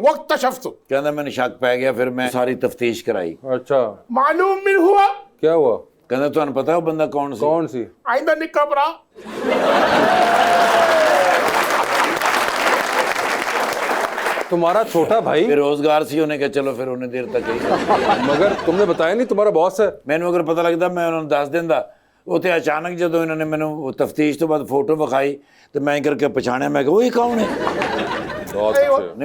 [SPEAKER 7] वक्तशफ्तु।
[SPEAKER 2] कहता मैंने शक पै गया, फिर मैं सारी तफ्तीश कराई।
[SPEAKER 1] अच्छा,
[SPEAKER 7] मालूम मिन हुआ
[SPEAKER 1] क्या हुआ?
[SPEAKER 2] कहता तुहानू पता है वो बंदा कौन सी?
[SPEAKER 1] कौन सी?
[SPEAKER 7] आइंदा निक्का भरा।
[SPEAKER 1] तुम्हारा छोटा भाई?
[SPEAKER 2] बेरोजगार सी होने के, चलो फिर उन्हें देर तक ही।
[SPEAKER 1] मगर तुमने बताया नहीं तुम्हारा बॉस है।
[SPEAKER 2] मैंने अगर पता लगता मैं उन्होंने दस दिंदा। वो तो अचानक जो इन्होंने मैंने तफ्तीश तो बाद फोटो विखाई तो मैं करके पछाणिया, मैं वही कौन है?
[SPEAKER 1] बहुत अच्छे।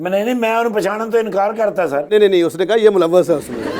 [SPEAKER 2] नहीं मैं उन्हें पछाणन तो इनकार करता सर।
[SPEAKER 4] नहीं उसने कहा ये मुलव्वस है उसमें,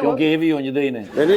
[SPEAKER 2] क्योंकि ये भी उंजदे ही ने।
[SPEAKER 4] नहीं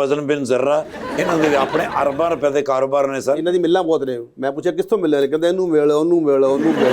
[SPEAKER 2] वजन बिन जर्रा इन्होंने अपने अरबां रुपए के कारोबार ने सर।
[SPEAKER 4] ਇਹਨਾਂ ਦੀ ਮਿਲਣਾ ਬਹੁਤ ਨੇ। ਮੈਂ ਪੁੱਛਿਆ ਕਿੱਥੋਂ ਮਿਲਿਆ, ਕਹਿੰਦਾ ਇਹਨੂੰ ਮਿਲ ਉਹਨੂੰ ਮਿਲ ਉਹਨੂੰ ਮਿਲ।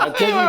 [SPEAKER 2] अच्छा जी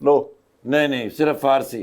[SPEAKER 5] नो
[SPEAKER 2] नहीं सिर्फ फारसी।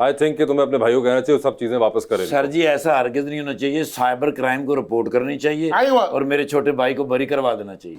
[SPEAKER 1] आई थिंक कि तुम्हें अपने भाइयों को कहना चाहिए वो सब चीजें वापस करें।
[SPEAKER 2] सर जी ऐसा हरगिज नहीं होना चाहिए, साइबर क्राइम को रिपोर्ट करनी चाहिए
[SPEAKER 7] अय्वा।
[SPEAKER 2] और मेरे छोटे भाई को बरी करवा देना चाहिए।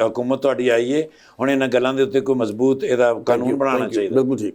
[SPEAKER 2] हुकूमत ਤੁਹਾਡੀ ਆਈ ਹੈ, ਹੁਣ ਇਹਨਾਂ ਗੱਲਾਂ ਦੇ ਉੱਤੇ ਕੋਈ ਮਜ਼ਬੂਤ ਇਹਦਾ ਕਾਨੂੰਨ ਬਣਾਉਣਾ ਚਾਹੀਦਾ।
[SPEAKER 4] बिल्कुल ठीक।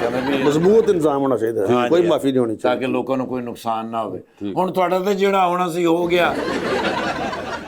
[SPEAKER 2] ਕਹਿੰਦਾ ਵੀ
[SPEAKER 4] ਮਜ਼ਬੂਤ ਇੰਤਜ਼ਾਮ ਹੋਣਾ ਚਾਹੀਦਾ ਹੈ, ਕੋਈ ਮਾਫੀ ਨਹੀਂ ਹੋਣੀ
[SPEAKER 2] ਤਾਂ
[SPEAKER 4] ਚਾਹੀਦੀ।
[SPEAKER 2] ਕਿ ਲੋਕਾਂ ਨੂੰ ਕੋਈ ਨੁਕਸਾਨ ਨਾ ਹੋਵੇ। ਹੁਣ ਤੁਹਾਡਾ ਤੇ ਜਿਹੜਾ ਹੋਣਾ ਸੀ ਹੋ ਗਿਆ।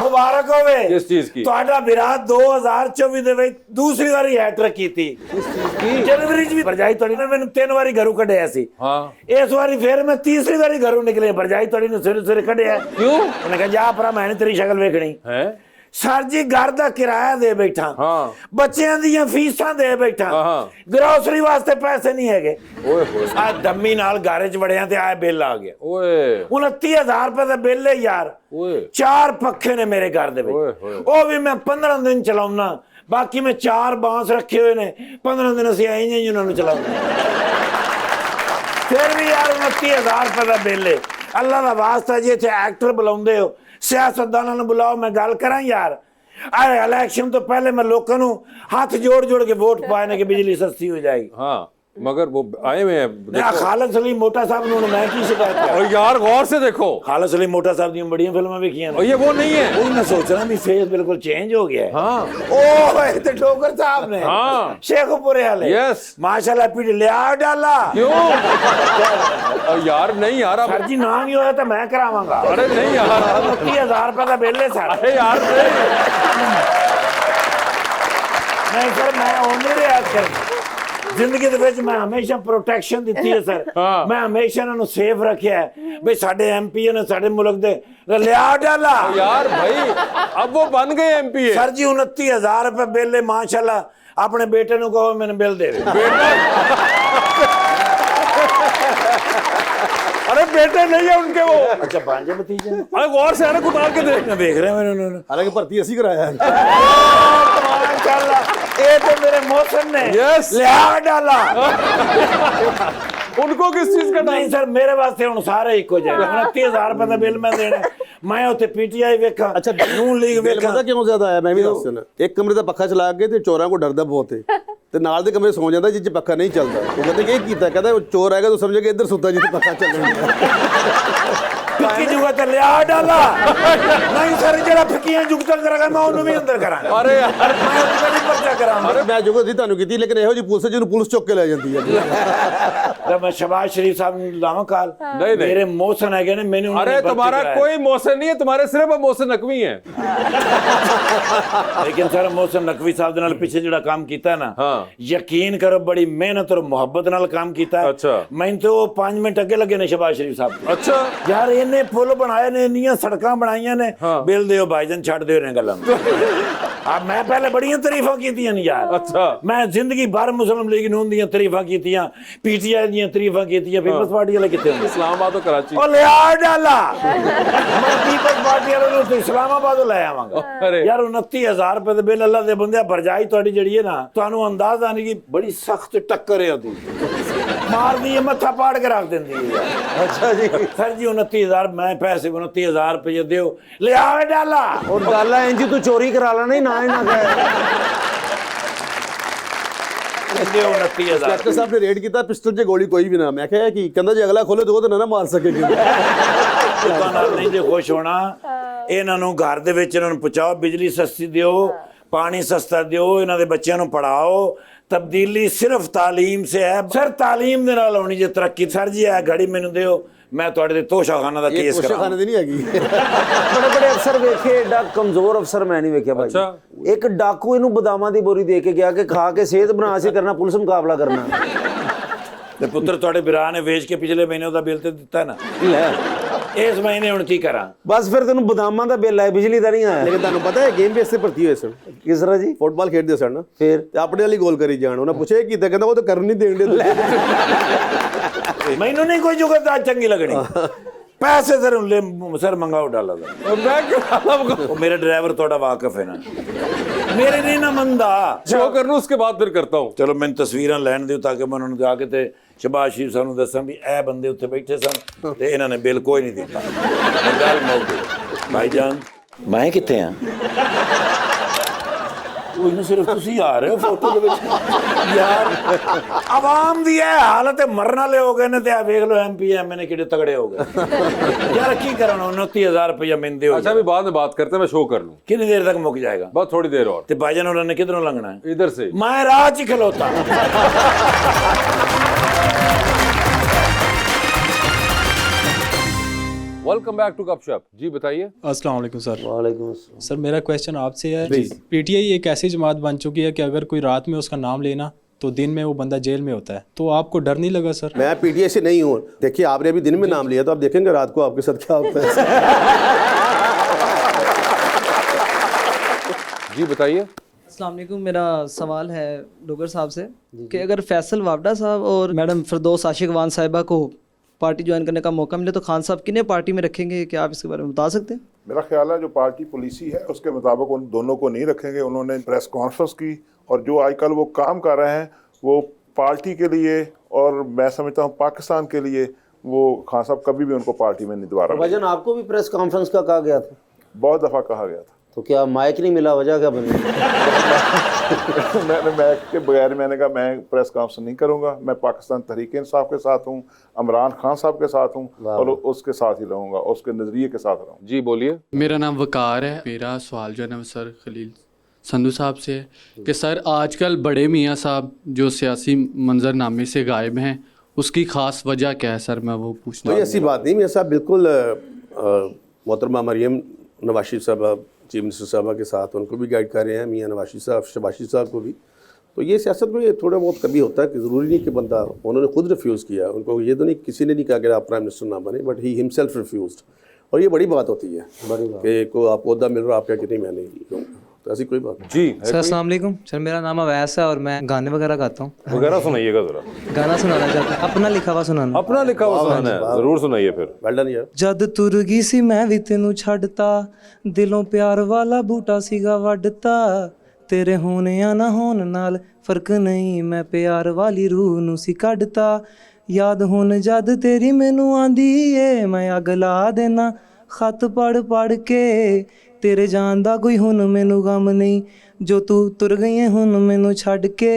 [SPEAKER 2] ਮੁਬਾਰਕ ਹੋਵੇ।
[SPEAKER 1] किस चीज की?
[SPEAKER 2] ਤੁਹਾਡਾ ਵਿਰਾਟ 2024 ਦੇ ਵਿੱਚ ਦੂਸਰੀ ਵਾਰੀ ਹੈਟ੍ਰਿਕ ਕੀਤੀ। ਜਨਵਰੀ ਚ ਵੀ ਭਰਜਾਈ ਤੁਹਾਡੀ ਨੇ ਮੈਨੂੰ 3 ਵਾਰੀ ਘਰੋਂ ਕੱਢਿਆ ਸੀ।
[SPEAKER 1] हाँ,
[SPEAKER 2] ਇਸ ਵਾਰੀ ਫਿਰ ਮੈਂ ਤੀਸਰੀ ਵਾਰੀ ਘਰੋਂ ਨਿਕਲੇ, ਭਰਜਾਈ ਤੁਹਾਡੀ ਨੇ ਸਵੇਰੇ ਕੱਢਿਆ।
[SPEAKER 1] क्यों
[SPEAKER 2] ਉਹਨੇ ਕਿਹਾ ਜਾ ਭਰਾ ਮੈਂ ਨੀ ਤੇਰੀ ਸ਼ਕਲ ਵੇਖਣੀ।
[SPEAKER 1] है?
[SPEAKER 2] ਸਰ ਜੀ ਘਰ ਦਾ ਕਿਰਾਇਆ ਦੇ ਬੈਠਾ,
[SPEAKER 1] ਹਾਂ।
[SPEAKER 2] ਬੱਚਿਆਂ ਦੀਆਂ ਫੀਸਾਂ ਦੇ ਬੈਠਾ,
[SPEAKER 1] ਹਾਂ।
[SPEAKER 2] ਗਰੋਸਰੀ ਵਾਸਤੇ ਪੈਸੇ ਨਹੀਂ ਹੈਗੇ।
[SPEAKER 1] ओए होए
[SPEAKER 2] ਆ ਦੰਮੀ ਨਾਲ ਘਰ ਚ ਵੜਿਆ ਤੇ ਆ ਬਿੱਲ ਆ ਗਿਆ
[SPEAKER 1] ओए
[SPEAKER 2] 29,000 ਰੁਪਏ ਦਾ ਬਿੱਲ ਹੈ ਯਾਰ।
[SPEAKER 1] ओए
[SPEAKER 2] 4 ਪੱਖੇ ਨੇ ਮੇਰੇ ਘਰ ਦੇ
[SPEAKER 1] ਓਏ
[SPEAKER 2] ਵਿੱਚ,
[SPEAKER 1] ਹੋਏ।
[SPEAKER 2] ਉਹ ਵੀ ਮੈਂ 15 ਦਿਨ ਚਲਾਉਣਾ, ਬਾਕੀ ਮੈਂ 4 ਬਾਂਸ ਰੱਖੇ ਹੋਏ ਨੇ, 15 ਦਿਨ ਅਸੀਂ ਆਏ ਜੀ ਉਹਨਾਂ ਨੂੰ ਚਲਾਉਣਾ। ਫਿਰ ਵੀ ਯਾਰ 29,000 ਰੁਪਏ ਦਾ ਬਿੱਲ ਹੈ। ਅੱਲਾ ਦਾ ਵਾਸਤਾ ਜੀ ਇੱਥੇ ਐਕਟਰ ਬੁਲਾਉਂਦੇ ਹੋ, ਸਿਆਸਤਦਾਨਾਂ ਨੂੰ ਬੁਲਾਓ, ਮੈਂ ਗੱਲ ਕਰਾਂ ਯਾਰ। ਆਏ ਇਲੈਕਸ਼ਨ ਤੋਂ ਪਹਿਲੇ मैं लोगों ਨੂੰ ਹੱਥ जोड़ के वोट पाने कि बिजली सस्ती हो जाएगी।
[SPEAKER 1] हाँ, मगर वो आए हुए हैं
[SPEAKER 2] मैं
[SPEAKER 1] देखो।
[SPEAKER 2] खालिद सलीम मोटा साहब ने मैं की शिकायत कर।
[SPEAKER 1] और यार गौर से देखो,
[SPEAKER 2] खालिद सलीम मोटा साहब दी बड़ियां फिल्मां देखियां
[SPEAKER 1] और ये वो नहीं है।
[SPEAKER 2] वही मैं सोच रहा भी फेस बिल्कुल चेंज हो गया है।
[SPEAKER 1] हाँ
[SPEAKER 2] ओह ये तो ठोकर साहब ने
[SPEAKER 1] हाँ।
[SPEAKER 2] शेखपुरे वाले
[SPEAKER 1] यस।
[SPEAKER 2] माशाल्लाह पीट लिया डाला।
[SPEAKER 1] क्यों? और यार नहीं यार अब
[SPEAKER 2] सर जी ना ही होया तो मैं करावांगा।
[SPEAKER 1] अरे नहीं यार
[SPEAKER 2] 29,000 रुपए का बिल है सर।
[SPEAKER 1] अरे यार नहीं।
[SPEAKER 2] नहीं सर मैं ओनली रियाज कर ਜ਼ਿੰਦਗੀ ਦੇ ਵਿੱਚ ਮੈਂ ਹਮੇਸ਼ਾ ਪ੍ਰੋਟੈਕਸ਼ਨ ਦਿੱਤੀ ਹੈ ਸਰ। ਮੈਂ ਹਮੇਸ਼ਾ ਇਹਨਾਂ ਨੂੰ ਸੇਫ ਰੱਖਿਆ ਹੈ ਵੀ ਸਾਡੇ ਐਮਪੀ ਨੇ ਸਾਡੇ ਮੁਲਕ ਦੇ ਲਿਆ ਡਾਲਾ।
[SPEAKER 1] यार भाई अब वो बन गए एमपी है।
[SPEAKER 2] ਸਰ ਜੀ 29,000 ਰੁਪਏ ਬਿੱਲ ਹੈ ਮਾਸ਼ਾਅੱਲਾ। ਆਪਣੇ ਬੇਟੇ ਨੂੰ ਕਹੋ ਮੈਨੂੰ ਬਿੱਲ ਦੇ ਦੇ।
[SPEAKER 1] अरे बेटे नहीं है उनके वो।
[SPEAKER 2] अच्छा भांजे भतीजे
[SPEAKER 1] अरे गौर से अरे उतार के देख।
[SPEAKER 2] मैं देख रहे हैं मैंने
[SPEAKER 4] ਹਾਲਾਂਕਿ ਭਰਤੀ ਅਸੀਂ ਕਰਾਇਆ ਹੈ।
[SPEAKER 2] माशाअल्लाह ये तो मेरे मौसम ने
[SPEAKER 1] Yes।
[SPEAKER 2] लिया डाला।
[SPEAKER 1] उनको किस चीज का
[SPEAKER 2] नहीं सर मेरे वास्ते ਹੁਣ ਸਾਰੇ ਇੱਕੋ ਜਿਹੇ 29,000 ਰੁਪਏ ਦਾ ਬਿੱਲ ਮੈਂ ਦੇਣਾ। ਮੈਂ ਉੱਥੇ ਪੀਟੀਆਈ ਵੇਖਾਂ,
[SPEAKER 4] ਅੱਛਾ
[SPEAKER 2] ਨੂਨ ਲੀਗ
[SPEAKER 4] ਬਿੱਲ
[SPEAKER 2] ਵੇਖਾਂ।
[SPEAKER 4] ਪਤਾ ਕਿਉਂ ਜ਼ਿਆਦਾ ਆਇਆ? ਮੈਂ ਵੀ ਦੱਸ ਦੇਣਾ। ਇੱਕ ਕਮਰੇ ਦਾ ਪੱਖਾ ਚਲਾ ਕੇ ਤੇ ਚੋਰਾਂ ਕੋ ਡਰਦਾ ਬਹੁਤ ਹੈ ਤੇ ਨਾਲ ਦੇ ਕਮਰੇ ਸੌ ਜਾਂਦਾ ਜਿੱਥੇ ਪੱਖਾ ਨਹੀਂ ਚੱਲਦਾ। ਉਹ ਕਹਿੰਦੇ ਕਿ ਇਹ ਕੀਤਾ, ਕਹਿੰਦਾ ਉਹ ਚੋਰ ਆਏਗਾ ਤਾਂ ਸਮਝੇ ਕਿ ਇੱਧਰ ਸੁੱਤਾ ਜਿੱਥੇ ਪੱਖਾ ਚੱਲਣਾ।
[SPEAKER 2] ਫਿੱਕੀ ਜੁਗਾ ਤੇ ਲਿਆ ਡਾਲਾ। ਨਹੀਂ ਸਰ ਜਿਹੜਾ ਫਿੱਕੀਆਂ ਜੁਗਤਾਂ ਕਰਾਂਗਾ ਮੈਂ ਉਹਨੂੰ ਵੀ ਅੰਦਰ ਕਰਾਂਗਾ।
[SPEAKER 1] अरे यार
[SPEAKER 2] ਮੈਂ ਉਹਦਾ ਵੀ ਪਰਚਾ ਕਰਾਂਗਾ।
[SPEAKER 4] ਅਰੇ ਮੈਂ ਜੁਗਤ ਸੀ ਤੁਹਾਨੂੰ ਕੀਤੀ, ਲੇਕਿਨ ਇਹੋ ਜੀ ਪੁਲਿਸ ਜਿਹਨੂੰ ਪੁਲਿਸ ਚੁੱਕ ਕੇ ਲੈ ਜਾਂਦੀ ਹੈ।
[SPEAKER 2] ਤਾਂ ਮੈਂ ਸ਼ਬਾਜ਼ ਸ਼ਰੀਫ ਸਾਹਿਬ ਨੂੰ ਲਾਵਾਂ ਕਾਲ।
[SPEAKER 1] नहीं।
[SPEAKER 2] ਮੇਰੇ ਮੋਹਸਨ ਹੈਗੇ ਨੇ ਮੈਨੂੰ
[SPEAKER 1] अरे तुम्हारा कोई मोहसिन नहीं है, तुम्हारे सिर्फ मोहसिन नकवी हैं।
[SPEAKER 2] ਲੇਕਿਨ ਸਰ ਮੋਹਸਨ ਨਕਵੀ ਸਾਹਿਬ ਦੇ ਨਾਲ ਪਿੱਛੇ ਜਿਹੜਾ ਕੰਮ ਕੀਤਾ ਨਾ,
[SPEAKER 1] ਹਾਂ।
[SPEAKER 2] ਯਕੀਨ ਕਰੋ ਬੜੀ ਮਿਹਨਤ ਔਰ ਮੁਹੱਬਤ ਨਾਲ ਕੰਮ ਕੀਤਾ।
[SPEAKER 1] ਅੱਛਾ।
[SPEAKER 2] ਮੈਨੂੰ ਤਾਂ ਉਹ 5 ਮਿੰਟ ਅੱਗੇ ਲੱਗੇ ਨੇ ਸ਼ਬਾਜ਼ ਸ਼ਰੀਫ ਸਾਹਿਬ।
[SPEAKER 1] अच्छा
[SPEAKER 2] ਯਾਰ ਇਹਨੇ ਪੁਲ ਬਣਾਏ ਨੇ, ਇੰਨੀਆਂ ਸੜਕਾਂ ਬਣਾਈਆਂ ਨੇ।
[SPEAKER 1] ਹਾਂ।
[SPEAKER 2] ਬਿੱਲ ਦਿਓ ਭਾਈਜਾਨ, ਛੱਡ ਦਿਓ ਇਹਨਾਂ ਗੱਲਾਂ ਨੂੰ। ਆ ਮੈਂ ਪਹਿਲੇ ਬੜੀਆਂ ਤਾਰੀਫਾਂ कीतियां नहीं यार।
[SPEAKER 1] अच्छा।
[SPEAKER 2] मैं जिंदगी भर मुस्लिम लीग नून दी तारीफां कीतियां, पीटीआई दी तारीफां कीतियां, पीपल्स पार्टी वाले किथे होंदे?
[SPEAKER 1] इस्लामाबाद और कराची।
[SPEAKER 2] ओ ले आ डाला मैं पीपल्स पार्टी वाले नूं इस्लामाबाद ले आवांगा
[SPEAKER 1] अरे।
[SPEAKER 2] यार। 29,000 रुपए दे बिल अल्लाह दे बंदे भरजाई तुहाडी जिहड़ी है ना, तुहानू अंदाजा नहीं कि बड़ी सख्त टक्कर है ओदी, मार दी है, मत्था पाड़ के रख देंदी है।
[SPEAKER 3] अच्छा जी।
[SPEAKER 2] सर जी 29,000 मैं पैसे 29,000 रुपये दो ले आवे डाला
[SPEAKER 3] और डाला इंजी तू चोरी करा ला नहीं ना कहे।
[SPEAKER 2] दो 29,000
[SPEAKER 4] डॉक्टर साहब ने रेड किया पिस्टल से गोली कोई भी ना, मैं कहा कि कहंदा जी अगला खोले तो ना मार सकेगी।
[SPEAKER 2] ਲੋਕਾਂ ਨਾਲ ਨਹੀਂ ਜੇ ਖੁਸ਼ ਹੋਣਾ, ਇਹਨਾਂ ਨੂੰ ਘਰ ਦੇ ਵਿੱਚ ਇਹਨਾਂ ਨੂੰ ਪਹੁੰਚਾਓ, ਬਿਜਲੀ ਸਸਤੀ ਦਿਓ, ਪਾਣੀ ਸਸਤਾ ਦਿਓ, ਇਹਨਾਂ ਦੇ ਬੱਚਿਆਂ ਨੂੰ ਪੜਾਓ। ਤਬਦੀਲੀ ਸਿਰਫ ਤਾਲੀਮ ਸੇ ਹੈ ਸਰ, ਤਾਲੀਮ ਦੇ ਨਾਲ ਹੋਣੀ ਜੇ ਤਰੱਕੀ। ਸਰ ਜੀ ਇਹ ਘੜੀ ਮੈਨੂੰ ਦਿਓ, ਮੈਂ ਤੁਹਾਡੇ ਤੇ ਤੋਸ਼ਾਖਾਨਾ ਦਾ ਕੇਸ ਕਰਾਂ।
[SPEAKER 4] ਖਾਣੇ ਦੀ ਨਹੀਂ ਹੈਗੀ।
[SPEAKER 3] ਬੜੇ ਬੜੇ ਅਫਸਰ ਵੇਖੇ, ਏਡਾ ਕਮਜ਼ੋਰ ਅਫਸਰ ਮੈਂ ਨਹੀਂ ਵੇਖਿਆ ਭਾਈ। ਇੱਕ ਡਾਕੂ ਇਹਨੂੰ ਬਦਾਮਾਂ ਦੀ ਬੋਰੀ ਦੇ ਕੇ ਗਿਆ ਕਿ ਖਾ ਕੇ ਸਿਹਤ ਬਣਾ ਸੀ ਕਰਨਾ, ਪੁਲਿਸ ਮੁਕਾਬਲਾ ਕਰਨਾ।
[SPEAKER 2] ਤੇ ਪੁੱਤਰ ਤੁਹਾਡੇ ਵਿਰਾਹ ਨੇ ਵੇਚ ਕੇ ਪਿਛਲੇ ਮਹੀਨੇ ਉਹਦਾ ਬਿੱਲ ਤੇ ਦਿੱਤਾ ਨਾ,
[SPEAKER 3] ਲੈ
[SPEAKER 2] ਇਸ ਮਹੀਨੇ ਹੁਣ ਕੀ ਕਰਾਂ?
[SPEAKER 3] ਬਸ ਫਿਰ ਤੈਨੂੰ ਬਦਾਮਾਂ ਦਾ ਬਿੱਲ ਆਇਆ, ਬਿਜਲੀ ਦਾ ਨਹੀਂ ਆਇਆ।
[SPEAKER 4] ਲੇਕਿਨ ਤੁਹਾਨੂੰ ਪਤਾ ਹੈ ਗੇਮ ਬੇਸ ਤੇ ਭਰਤੀ ਹੋਏ ਸਨ,
[SPEAKER 3] ਕਿਸ ਤਰ੍ਹਾਂ ਜੀ?
[SPEAKER 4] ਫੁੱਟਬਾਲ ਖੇਡਦੇ ਸਨ ਨਾ,
[SPEAKER 3] ਫਿਰ
[SPEAKER 4] ਤੇ ਆਪਣੇ ਵਾਲੀ ਗੋਲ ਕਰੀ ਜਾਣ। ਉਹਨਾਂ ਪੁੱਛਿਆ ਕੀਤਾ, ਕਹਿੰਦਾ ਉਹ ਤਾਂ ਕਰਨ ਨਹੀਂ ਦੇਣ ਦੇ।
[SPEAKER 2] ਮੈਨੂੰ ਨਹੀਂ ਕੋਈ ਜੁਗਤ ਚੰਗੀ ਲੱਗਣੀ। पैसे सर ले सर मंगाओ डाला वो मेरा ड्राइवर थोड़ा वाकिफ है ना, मेरे नहीं ना मंदा
[SPEAKER 1] शो कर लूं उसके बाद फिर करता हूं।
[SPEAKER 2] चलो मैंने तस्वीर लैन दियो ताकि मैं उन्होंने जाके ते शहबाज शरीफ सानू दसा भी ए बंदे उत्थे बैठे सन ते इन्होंने बिल कोई नहीं दिता। गल मुक गई। भाईजान मैं किथे हां? ਉਹਨੂੰ ਸਿਰਫ ਤੁਸੀਂ ਆ ਰਹੇ ਹੋ ਫੋਟੋ ਦੇ ਵਿੱਚ ਯਾਰ। ਆਵਾਮ ਦੀ ਇਹ ਹਾਲਤ ਹੈ, ਮਰਨ ਵਾਲੇ ਹੋ ਗਏ ਨੇ ਤੇ ਆ ਵੇਖ ਲਓ ਐਮਪੀ ਐਮਐਲਏ ਕਿਹੜੇ ਤਗੜੇ ਹੋ ਗਏ ਯਾਰ। ਕੀ ਕਰਨ 29,000 रुपया मिलते हो।
[SPEAKER 1] अच्छा अभी बाद में बात करते हैं, मैं शो कर लूं।
[SPEAKER 2] कितनी देर तक मुक जाएगा?
[SPEAKER 1] बस थोड़ी देर और।
[SPEAKER 2] ते भाईजान उन्होंने किधरों लंघना है?
[SPEAKER 1] इधर से।
[SPEAKER 2] मैं राह च खलोता।
[SPEAKER 1] वेलकम बैक टू गपशप। जी बताइए।
[SPEAKER 8] अस्सलाम वालेकुम सर।
[SPEAKER 3] वालेकुम अस्सलाम।
[SPEAKER 8] सर मेरा क्वेश्चन आपसे है, पीटीआई एक ऐसी जमात बन चुकी है कि अगर कोई रात में उसका नाम लेना तो दिन में वो बंदा जेल में होता है, तो आपको डर नहीं लगा सर?
[SPEAKER 4] मैं पीटीआई से नहीं हूँ। देखिए आपने अभी दिन में नाम लिया तो आप देखेंगे रात को आपके साथ क्या होता है।
[SPEAKER 1] जी बताइए।
[SPEAKER 9] अस्सलाम वालेकुम। मेरा सवाल है डोगर साहब से कि अगर फैसल वावडा साहब और मैडम फिरदौस आशिकवान साहिबा को पार्टी ज्वाइन करने का मौका मिले तो खान साहब किन्हें पार्टी में रखेंगे? क्या आप इसके बारे में बता सकते हैं?
[SPEAKER 5] मेरा ख्याल है जो पार्टी पॉलिसी है उसके मुताबिक उन दोनों को नहीं रखेंगे। उन्होंने प्रेस कॉन्फ्रेंस की और जो आजकल वो काम कर रहे हैं वो पार्टी के लिए और मैं समझता हूँ पाकिस्तान के लिए, वो खान साहब कभी भी उनको पार्टी में नहीं दोबारा।
[SPEAKER 3] भाईजान आपको भी प्रेस कॉन्फ्रेंस का कहा गया था?
[SPEAKER 5] बहुत दफ़ा कहा गया था।
[SPEAKER 3] तो क्या माइक नहीं मिला, वजह क्या बनी?
[SPEAKER 5] मैंने माइक के बगैर मैंने कहा मैं प्रेस कॉन्फ्रेंस नहीं करूंगा। मैं पाकिस्तान तहरीक इंसाफ के साथ हूँ, इमरान खान साहब के साथ हूँ और उसके साथ ही रहूँगा, उसके नज़रिए के साथ रहूँगा।
[SPEAKER 1] जी बोलिए।
[SPEAKER 10] मेरा नाम वकार है। मेरा सवाल जो है ना सर खलील संधू साहब से है कि सर आजकल बड़े मियाँ साहब जो सियासी मंजरनामे से गायब हैं, उसकी ख़ास वजह क्या है सर? मैं वो पूछना।
[SPEAKER 4] कोई ऐसी बात नहीं, मेरे साहब बिल्कुल मोहतरमा मरियम नवाज शरीफ साहब चीफ मिनिस्टर साहबा के साथ उनको भी गाइड कर रहे हैं, मियाँ नवाज शरीफ साहब शहबाज शरीफ साहब को भी। तो ये सियासत में थोड़ा बहुत कभी होता है कि ज़रूरी नहीं कि बंदा, उन्होंने खुद रिफ्यूज़ किया। उनको ये तो नहीं, किसी ने नहीं कहा कि आप प्राइम मिनिस्टर ना बने, बट ही हिमसेल्फ रिफ्यूज़ड। और ये बड़ी बात होती है, बड़ी बात कि को आपको अहदा मिल रहा, आप क्या कि नहीं मैं नहीं लूँगा, तो ऐसी कोई बात नहीं।
[SPEAKER 1] जी
[SPEAKER 9] सर अस्सलाम वालेकुम। सर मेरा नाम अवैस है और मैं गाने वगैरह गाता हूँ।
[SPEAKER 1] वगैरह सुनाइएगा जरा।
[SPEAKER 9] गाना सुनाना चाहता हूँ, अपना लिखा हुआ सुनाना।
[SPEAKER 1] अपना लिखा हुआ सुनाना है, जरूर सुनाइए फिर।
[SPEAKER 4] वेल डन यार।
[SPEAKER 9] जद तुर गई सी मैं भी तेनू छड़ता, दिलों प्यार वाला बूटा सीगा वड्डता, तेरे होने या ना होने नाल फर्क नहीं, मैं प्यार वाली रूह नू सी कड्डता, याद हुन जद तेरी मैनू आंदी ए, मैं अग ला देना खत पढ़ पढ़ के, तेरे जान दा कोई हुन मैनू गम नहीं, जो तू तुर गई है हुन मैनू छड्ड के,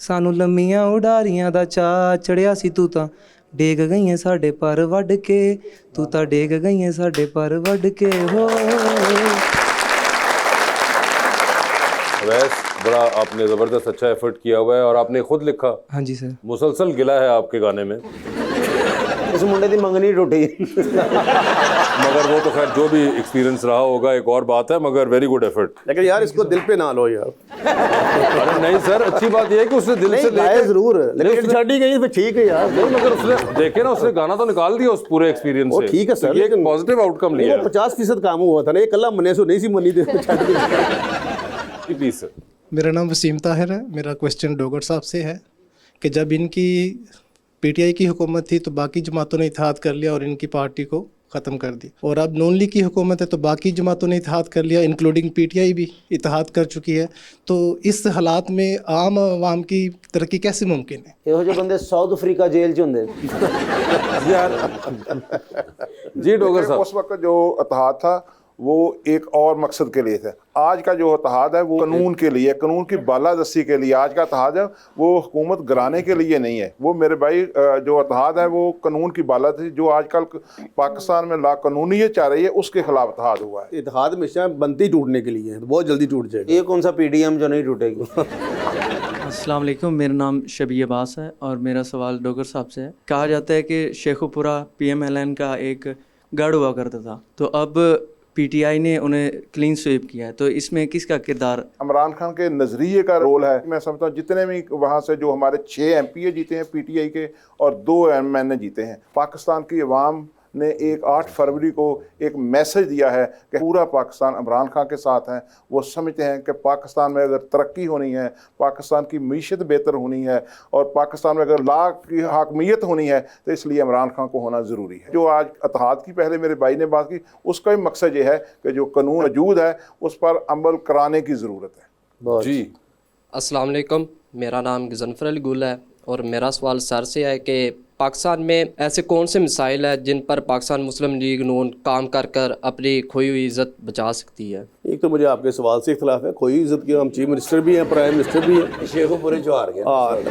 [SPEAKER 9] सानू लम्मियां उडारियां दा चा चढ़िया सी, तू तां डेग गई साडे पर वड्ड के, तू तां डेग गई साडे पर वड्ड के हो।
[SPEAKER 1] वैस बड़ा आपने ज़बरदस्त अच्छा एफर्ट किया हुआ है और आपने खुद लिखा।
[SPEAKER 9] हाँ जी सर।
[SPEAKER 1] मुसलसल गिला है आपके गाने में।
[SPEAKER 3] इस मुंडे की मंगनी टूटी।
[SPEAKER 1] मगर वो तो खैर जो भी एक्सपीरियंस रहा होगा एक और बात है, मगर वेरी गुड एफर्ट।
[SPEAKER 4] लेकिन यार इसको दिल पे ना लो यार।
[SPEAKER 1] अरे नहीं सर, अच्छी बात ये है कि उसने दिल से
[SPEAKER 4] लाया जरूर, लेकिन छड़ी गई तो ठीक है यार।
[SPEAKER 1] नहीं मगर उसने देखे ना, उसने गाना तो निकाल दिया उस पूरे एक्सपीरियंस से।
[SPEAKER 4] ठीक है सर,
[SPEAKER 1] ये एक पॉजिटिव आउटकम लिया है।
[SPEAKER 4] 50% काम हुआ था ना, ये कल्ला मने सो नहीं सी मनी दे।
[SPEAKER 1] Please sir.
[SPEAKER 11] मेरा नाम वसीम ताहिर है। मेरा क्वेश्चन डोगर साहब से है कि जब इनकी पीटीआई की हुकूमत थी तो बाकी जमातों ने इत्तेहाद कर लिया और इनकी पार्टी को ख़त्म कर दी, और अब नॉन लीग की हुकूमत है तो बाकी जमातों ने इत्तेहाद कर लिया, इंक्लूडिंग पीटीआई भी इत्तेहाद कर चुकी है। तो इस हालात में आम आवाम की तरक्की कैसे मुमकिन है?
[SPEAKER 3] ਇਹੋ ਜਿਹੇ ਬੰਦੇ ਸਾਊਥ अफ्रीका जेल 'ਚ ਹੁੰਦੇ ਨੇ।
[SPEAKER 1] जी डोगर साहब,
[SPEAKER 5] उस वक्त जो इत्तेहाद था वो एक और मकसद के लिए था। आज का जो इत्तेहाद है वो कानून के लिए, कानून की बालादस्ती के लिए। आज का इत्तेहाद है वो हुकूमत गिराने के लिए नहीं है। वो मेरे भाई जो इत्तेहाद है वो कानून की बालादस्ती जो आजकल पाकिस्तान में लाकानूनीयत चाह रही है उसके खिलाफ इत्तेहाद हुआ है।
[SPEAKER 4] इत्तेहाद हमेशा बनती टूटने के लिए है, तो बहुत जल्दी टूट जाएगा।
[SPEAKER 3] ये कौन सा पीडीएम जो नहीं टूटेगी?
[SPEAKER 12] अस्सलाम वालेकुम, मेरा नाम शबी अब्बास है और मेरा सवाल डोगर साहब से है। कहा जाता है कि शेखुपुरा पीएमएलएन का एक गढ़ हुआ करता था, तो अब पीटीआई ने उन्हें क्लीन स्वीप किया है, तो इसमें किसका किरदार?
[SPEAKER 5] इमरान खान के नज़रिए का रोल है। मैं समझता हूँ जितने भी वहाँ से जो हमारे 6 MPA जीते हैं पीटीआई के और 2 MNA जीते हैं, पाकिस्तान की अवाम ने एक 8 फरवरी को एक मैसेज दिया है कि पूरा पाकिस्तान इमरान खान के साथ है। वो समझते हैं कि पाकिस्तान में अगर तरक्की होनी है, पाकिस्तान की मीशत बेहतर होनी है और पाकिस्तान में अगर ला की हाकमियत होनी है तो इसलिए इमरान खान को होना ज़रूरी है। जो आज इत्तेहाद की पहले मेरे भाई ने बात की, उसका भी मकसद ये है कि जो कानून मौजूद है उस पर अमल कराने की ज़रूरत है।
[SPEAKER 1] जी
[SPEAKER 13] अस्सलाम वालेकुम, मेरा नाम गजनफर अली गुल है और मेरा सवाल सर से है कि पाकिस्तान में ऐसे कौन से मसाइल हैं जिन पर पाकिस्तान मुस्लिम लीग नून काम कर कर अपनी खोई हुई इज़्ज़त बचा सकती है?
[SPEAKER 4] एक तो मुझे आपके सवाल से इख्तलाफ है, खोई इज्जत की हम चीफ मिनिस्टर भी हैं, प्राइम मिनिस्टर भी हैं।
[SPEAKER 3] शेखुपुरे जो हार गया,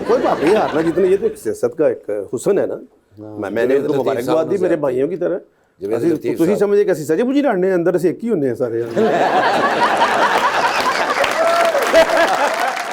[SPEAKER 4] कोई बात नहीं, हारना जितना ये तो एक सियासत का एक हुस्न है ना। मैंने तो मुबारकबाद दी मेरे भाइयों की तरह। ਤੁਸੀਂ ਸਮਝੇ ਕਿ ਅਸੀਂ ਸਜੇ ਬੁਝੀ ਲੜਨੇ ਅੰਦਰ ਅਸੀਂ ਇੱਕ ਹੀ ਹੁੰਦੇ हैं सारे।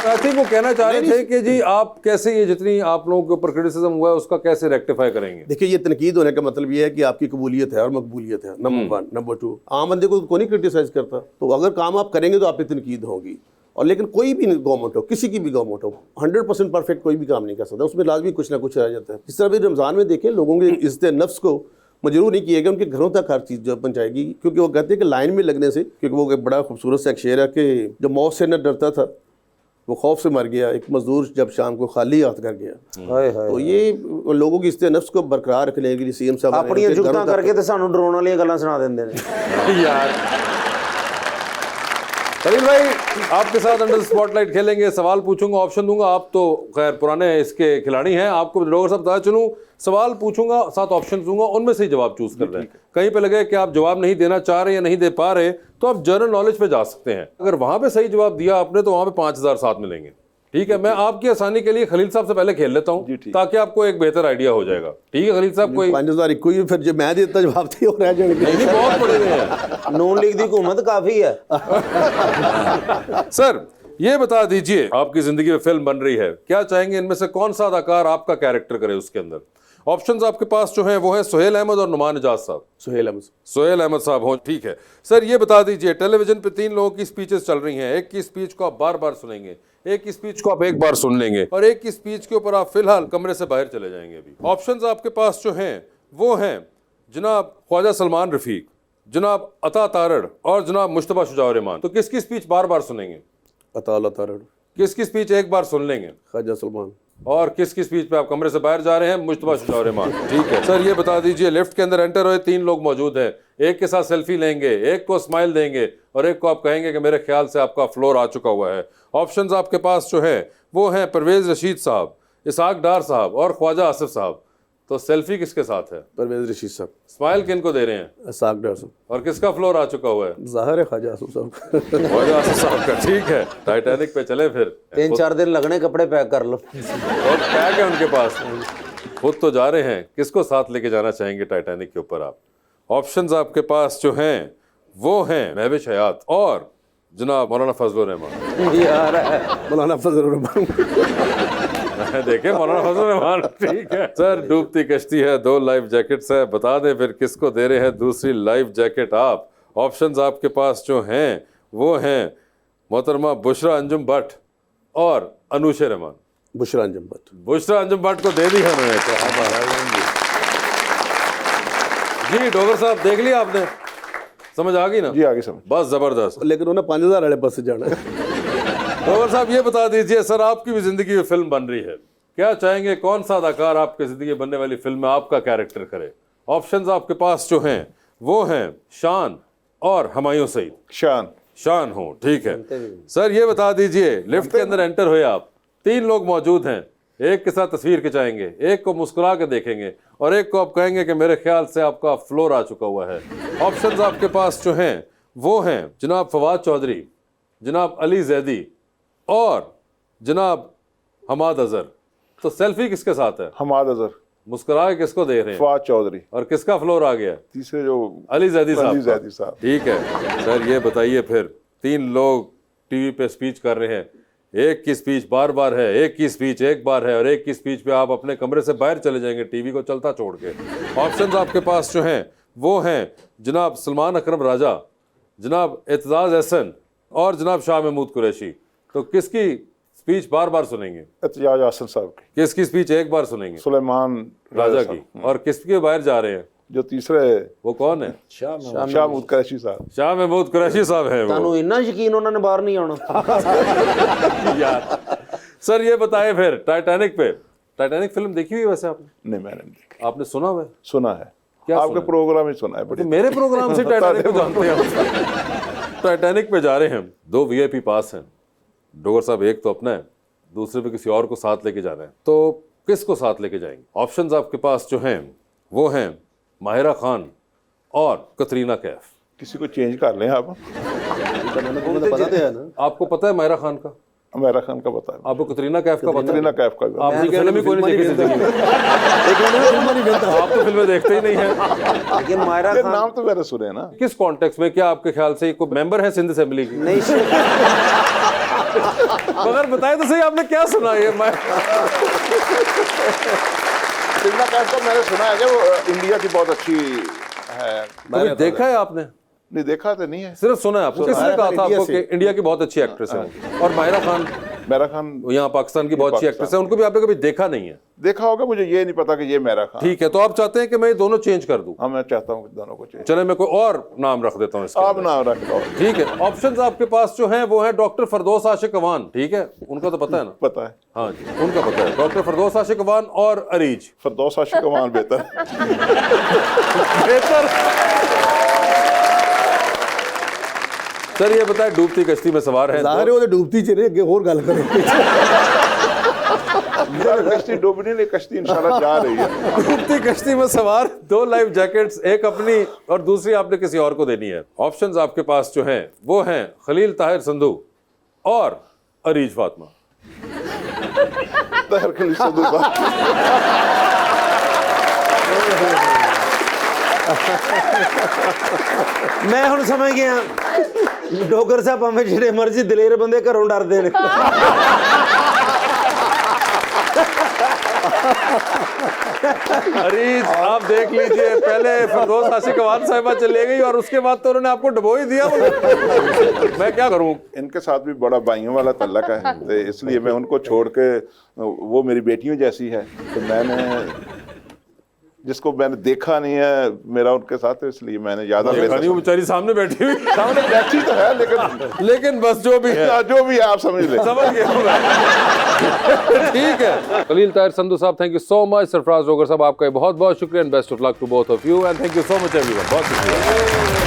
[SPEAKER 1] आई थिंक वो कहना चाह रहे थे कि जी आप कैसे ये जितनी आप लोगों के ऊपर क्रिटिसिज्म हुआ है उसका कैसे रेक्टिफाई करेंगे।
[SPEAKER 4] देखिए ये तनकीद होने का मतलब ये है कि आपकी कबूलियत है और मकबूलियत है, नंबर 1। नंबर 2, आम बंदे को नहीं क्रिटिसाइज करता, तो अगर काम आप करेंगे तो आप पे तनकीद होगी। और लेकिन कोई भी गवर्नमेंट हो, किसी की भी गवर्नमेंट हो, 100% परफेक्ट कोई भी काम नहीं कर सकता, उसमें लाजमी कुछ ना कुछ रह जाता है। इस तरह भी रमज़ान में देखें लोगों के इज़्ज़त नफ्स को मजबूर नहीं किएगा, उनके घरों तक हर चीज़ जो पहुँचाएगी। क्योंकि वो कहते हैं कि लाइन में लगने से, क्योंकि वो एक बड़ा खूबसूरत सा एक शेर है कि जब मौत से न डरता था वो खौफ से मर गया, एक मजदूर जब शाम को खाली हाथ कर गया। तो ये लोगों की इज्जत नफ्स को बरकरार रखने के लिए सीएम साहब
[SPEAKER 3] अपनी जुगतां करके तो सानू डराउण वाली गल्लां सुना देंदे ने
[SPEAKER 1] यार। खलील भाई आपके साथ अंडर स्पॉटलाइट खेलेंगे, सवाल पूछूंगा, ऑप्शन दूंगा। आप तो खैर पुराने इसके खिलाड़ी हैं, आपको डोगर साहब बता चलूं, सवाल पूछूंगा साथ ऑप्शन दूंगा, उनमें से ही जवाब चूज कर रहे हैं। कहीं पे लगे कि आप जवाब नहीं देना चाह रहे या नहीं दे पा रहे तो आप जनरल नॉलेज पे जा सकते हैं। अगर वहां पे सही जवाब दिया आपने तो वहां पे 5000 साथ मिलेंगे। ठीक है, मैं आपकी आसानी के लिए खलील साहब से पहले खेल लेता हूं ताकि आपको एक बेहतर आइडिया हो जाएगा। ठीक है खलील साहब, कोई
[SPEAKER 4] 5000 कोई फिर जो मैं देता जवाब थे और रह जाएंगे।
[SPEAKER 1] नहीं बहुत बड़े हैं,
[SPEAKER 3] नून लीग दी हुकूमत काफी है।
[SPEAKER 1] सर ये बता दीजिए, आपकी जिंदगी में फिल्म बन रही है, क्या चाहेंगे इनमें से कौन सा अदाकार आपका कैरेक्टर करे उसके अंदर? ऑप्शंस आपके पास जो हैं वो है सुहेल अहमद और नुमान एजाज साहब। सुहेल अहमद साहब हो, ठीक है। सर ये बता दीजिए, टेलीविजन पे 3 लोगों की स्पीचेस चल रही हैं, एक की स्पीच को आप बार बार सुनेंगे, एक की स्पीच को आप एक बार सुन लेंगे और एक की स्पीच के ऊपर आप फिलहाल कमरे से बाहर चले जाएंगे। अभी ऑप्शंस आपके पास जो हैं वो हैं जनाब ख्वाजा सलमान रफीक, जनाब अता तारड़ और जनाब मुश्तबा शुजा रहमान। तो किसकी स्पीच बार बार सुनेंगे?
[SPEAKER 4] अता तारड़।
[SPEAKER 1] किसकी स्पीच एक बार सुन लेंगे?
[SPEAKER 4] ख्वाजा सलमान।
[SPEAKER 1] और किसकी स्पीच पे आप कमरे से बाहर जा रहे हैं? मुश्तबा शुजा रहमान। ठीक है सर, ये बता दीजिए, लिफ्ट के अंदर एंटर हुए 3 लोग मौजूद हैं, एक के साथ सेल्फी लेंगे, एक को स्माइल देंगे और एक को आप कहेंगे कि मेरे ख्याल से आपका फ्लोर आ चुका हुआ है। ऑप्शंस आपके पास जो है वो हैं परवेज रशीद साहब, इसाक डार साहब और ख्वाजा आसिफ साहब। तो सेल्फी किसके साथ है?
[SPEAKER 4] परवेज रशीद साहब।
[SPEAKER 1] स्माइल किन को दे रहे हैं?
[SPEAKER 4] इसाक डार साहब।
[SPEAKER 1] और किसका फ्लोर आ चुका हुआ है?
[SPEAKER 4] जाहिर है ख्वाजा आसिफ साहब।
[SPEAKER 1] ख्वाजा आसिफ साहब का। ठीक है, टाइटैनिक पे चले फिर।
[SPEAKER 3] 3-4 दिन लगने, कपड़े पैक कर लो।
[SPEAKER 1] और पैक है उनके पास, खुद तो जा रहे हैं, किसको साथ लेके जाना चाहेंगे टाइटैनिक के ऊपर आप? ऑप्शंस आपके पास जो हैं वो हैं महविश हयात और जनाब मौलाना फजलुर रहमान।
[SPEAKER 4] मौलाना फजलुर रहमान।
[SPEAKER 1] देखे मौलाना फजलुर रहमान। ठीक है सर, डूबती कश्ती है, 2 लाइफ जैकेट्स है, बता दें फिर किसको दे रहे हैं दूसरी लाइफ जैकेट आप? ऑप्शंस आपके पास जो हैं वो हैं मोहतरमा बुशरा अंजुम भट्ट और अनूशे रहमान।
[SPEAKER 4] बुशरा अंजुम भट्ट।
[SPEAKER 1] बुशरा अंजुम भट्ट को दे दी है उन्होंने। जी डोगर साहब देख लिया आपने, समझ आ गई ना?
[SPEAKER 5] जी आगे समझ।
[SPEAKER 1] बस जबरदस्त।
[SPEAKER 4] लेकिन उन्हें 5000 वाले बस से जाना है।
[SPEAKER 1] डोगर साहब ये बता दीजिए सर, आपकी भी जिंदगी में फिल्म बन रही है, क्या चाहेंगे कौन सा अदाकार आपकी जिंदगी में बनने वाली फिल्म में आपका कैरेक्टर करे? ऑप्शंस आपके पास जो हैं वो हैं शान और हुमायूं सईद। शान हो, ठीक है सर। ये बता दीजिए, लिफ्ट के अंदर एंटर हुए आप, 3 लोग मौजूद हैं, एक के साथ तस्वीर खिंचाएंगे, एक को मुस्कुरा के देखेंगे और एक को आप कहेंगे कि मेरे ख्याल से आपका फ्लोर आ चुका हुआ है। ऑप्शंस आपके पास जो हैं वो हैं जनाब फवाद चौधरी, जनाब अली जैदी और जनाब हमाद अजहर। तो सेल्फी किसके साथ है?
[SPEAKER 5] हमाद अजहर।
[SPEAKER 1] मुस्कुरा के किसको देख रहे हैं?
[SPEAKER 5] फवाद चौधरी।
[SPEAKER 1] और किसका फ्लोर आ गया?
[SPEAKER 5] तीसरे जो
[SPEAKER 1] अली जैदी साहब।
[SPEAKER 5] अली जैदी साहब।
[SPEAKER 1] ठीक है सर, ये बताइए फिर 3 लोग टीवी पे स्पीच कर रहे हैं, एक की स्पीच बार बार है, एक की स्पीच एक बार है और एक की स्पीच पे आप अपने कमरे से बाहर चले जाएंगे टीवी को चलता छोड़ के। ऑप्शंस आपके पास जो हैं वो हैं जनाब सलमान अकरम राजा, जनाब एतजाज एहसन और जनाब शाह महमूद कुरैशी। तो किसकी स्पीच बार बार सुनेंगे?
[SPEAKER 5] एतजाज एहसन साहब की।
[SPEAKER 1] किसकी स्पीच एक बार सुनेंगे?
[SPEAKER 5] सुलेमान
[SPEAKER 1] राजा की। और किसके बाहर जा रहे हैं?
[SPEAKER 5] जो तीसरे
[SPEAKER 1] वो कौन है?
[SPEAKER 5] शाह महमूद कुरैशी साहब।
[SPEAKER 1] शाह महमूद कुरैशी साहब है वो।
[SPEAKER 3] ਤੁਹਾਨੂੰ ਇੰਨਾ ਯਕੀਨ ਉਹਨਾਂ ਨੇ ਬਾਹਰ ਨਹੀਂ ਆਉਣਾ?
[SPEAKER 1] यार सर ये बताएं फिर टाइटैनिक पे, टाइटैनिक फिल्म देखी हुई वैसे आपने?
[SPEAKER 5] नहीं मैंने नहीं देखी।
[SPEAKER 1] आपने सुना हुआ है?
[SPEAKER 5] सुना है,
[SPEAKER 1] क्या
[SPEAKER 5] आपके
[SPEAKER 1] सुना?
[SPEAKER 5] प्रोग्राम ही सुना है। बड़ी
[SPEAKER 1] तो मेरे प्रोग्राम से टाइटैनिक को जानते हैं। टाइटैनिक पे जा रहे हैं, 2 VIP पास हैं डोगर साहब, एक तो अपना है, दूसरे पे किसी और को साथ लेके जाना है, तो किसको साथ लेके जाएंगे? ऑप्शंस आपके पास जो हैं वो हैं माहिरा खान और कतरीना कैफ।
[SPEAKER 5] किसी को चेंज कर लें आप।
[SPEAKER 4] पता तो है ना?
[SPEAKER 1] आपको पता है माहिरा खान का?
[SPEAKER 5] मेरा खान का पता है।
[SPEAKER 1] आपको कतरीना कैफ का पता है?
[SPEAKER 5] कतरीना कैफ का भी।
[SPEAKER 1] आपने फिल्म ही कोई नहीं देखी जिंदगी में। आप तो फिल्में देखते ही नहीं हैं।
[SPEAKER 3] लेकिन मायरा
[SPEAKER 5] ये
[SPEAKER 3] खान
[SPEAKER 5] नाम तो मैंने सुने ना।
[SPEAKER 1] किस कॉन्टेक्स्ट में, क्या आपके ख्याल से कोई मेंबर है सिंध असेंबली की?
[SPEAKER 3] नहीं
[SPEAKER 1] मगर बताए तो सही, आपने क्या सुना ये?
[SPEAKER 5] कतरीना कैफ का मैंने सुना है कि वो इंडिया की बहुत अच्छी है।
[SPEAKER 1] कभी देखा है आपने?
[SPEAKER 5] नहीं देखा तो नहीं है,
[SPEAKER 1] सिर्फ सुना है आपको। किसने कहा था आपको कि इंडिया की बहुत अच्छी एक्ट्रेस है वो? और माहिरा खान यहाँ पाकिस्तान की बहुत अच्छी एक्ट्रेस है, उनको भी आपने कभी देखा नहीं है?
[SPEAKER 5] देखा होगा, मुझे ये नहीं पता कि ये मेरा खान।
[SPEAKER 1] ठीक है, तो आप चाहते हैं कि मैं ये दोनों चेंज कर दूं?
[SPEAKER 5] हाँ मैं चाहता हूँ कि दोनों को चेंज।
[SPEAKER 1] चले मैं कोई और नाम रख देता हूँ इसके
[SPEAKER 5] आप
[SPEAKER 1] अंदर।
[SPEAKER 5] नाम रख दो।
[SPEAKER 1] ठीक है, ऑप्शंस आपके पास जो हैं वो है डॉक्टर फरदौस आशिक अवान। ठीक है, उनका तो पता है ना?
[SPEAKER 5] पता है।
[SPEAKER 1] हाँ जी, उनका पता है, डॉक्टर फरदौस आशिक अवान और अरीज।
[SPEAKER 5] फरदौस आशिक अवान बेहतर।
[SPEAKER 1] सर ये बताए, डूबती कश्ती में सवार है
[SPEAKER 4] ज़ाहिर है वो डूबती चले, अगे और गल करो।
[SPEAKER 5] कश्ती डूबनी नहीं, कश्ती इंशाल्लाह जा रही है।
[SPEAKER 1] डूबती कश्ती में सवार 2 लाइफ जैकेट्स, एक अपनी और दूसरी आपने किसी और को देनी है। ऑप्शंस आपके पास जो हैं वो हैं खलील ताहिर संधू और अरीज फातिमा।
[SPEAKER 5] ताहिर खलील संधू
[SPEAKER 3] मैं हुण समझ गया डोगर साहब भावें जिहड़े मर्जी दलेर बंदे घरों डरदे ने।
[SPEAKER 1] अरीज आप देख लीजिए, पहले फरदौस आशिक अवान साहिबा चले गई और उसके बाद तो उन्होंने आपको डुबो ही दिया। मैं क्या करूं?
[SPEAKER 5] इनके साथ भी बड़ा भाइयों वाला तल्लक है, तो इसलिए मैं उनको छोड़ के, वो मेरी बेटियों जैसी है, तो मैंने जिसको मैंने देखा नहीं है मेरा उनके साथ, तो इसलिए मैंने ज्यादा
[SPEAKER 1] बेचारी सामने बैठी हुई,
[SPEAKER 5] सामने बैठी तो है,
[SPEAKER 1] लेकिन बस जो भी है,
[SPEAKER 5] जो भी है आप समझ ले।
[SPEAKER 1] समझ गया। ठीक है, Khalil Tahir Sandhu Sahab, thank you so much. Sarfaraz Dogar Sahab, आपका बहुत बहुत शुक्रिया and best of luck to both of you and thank you so much everyone. बहुत शुक्रिया।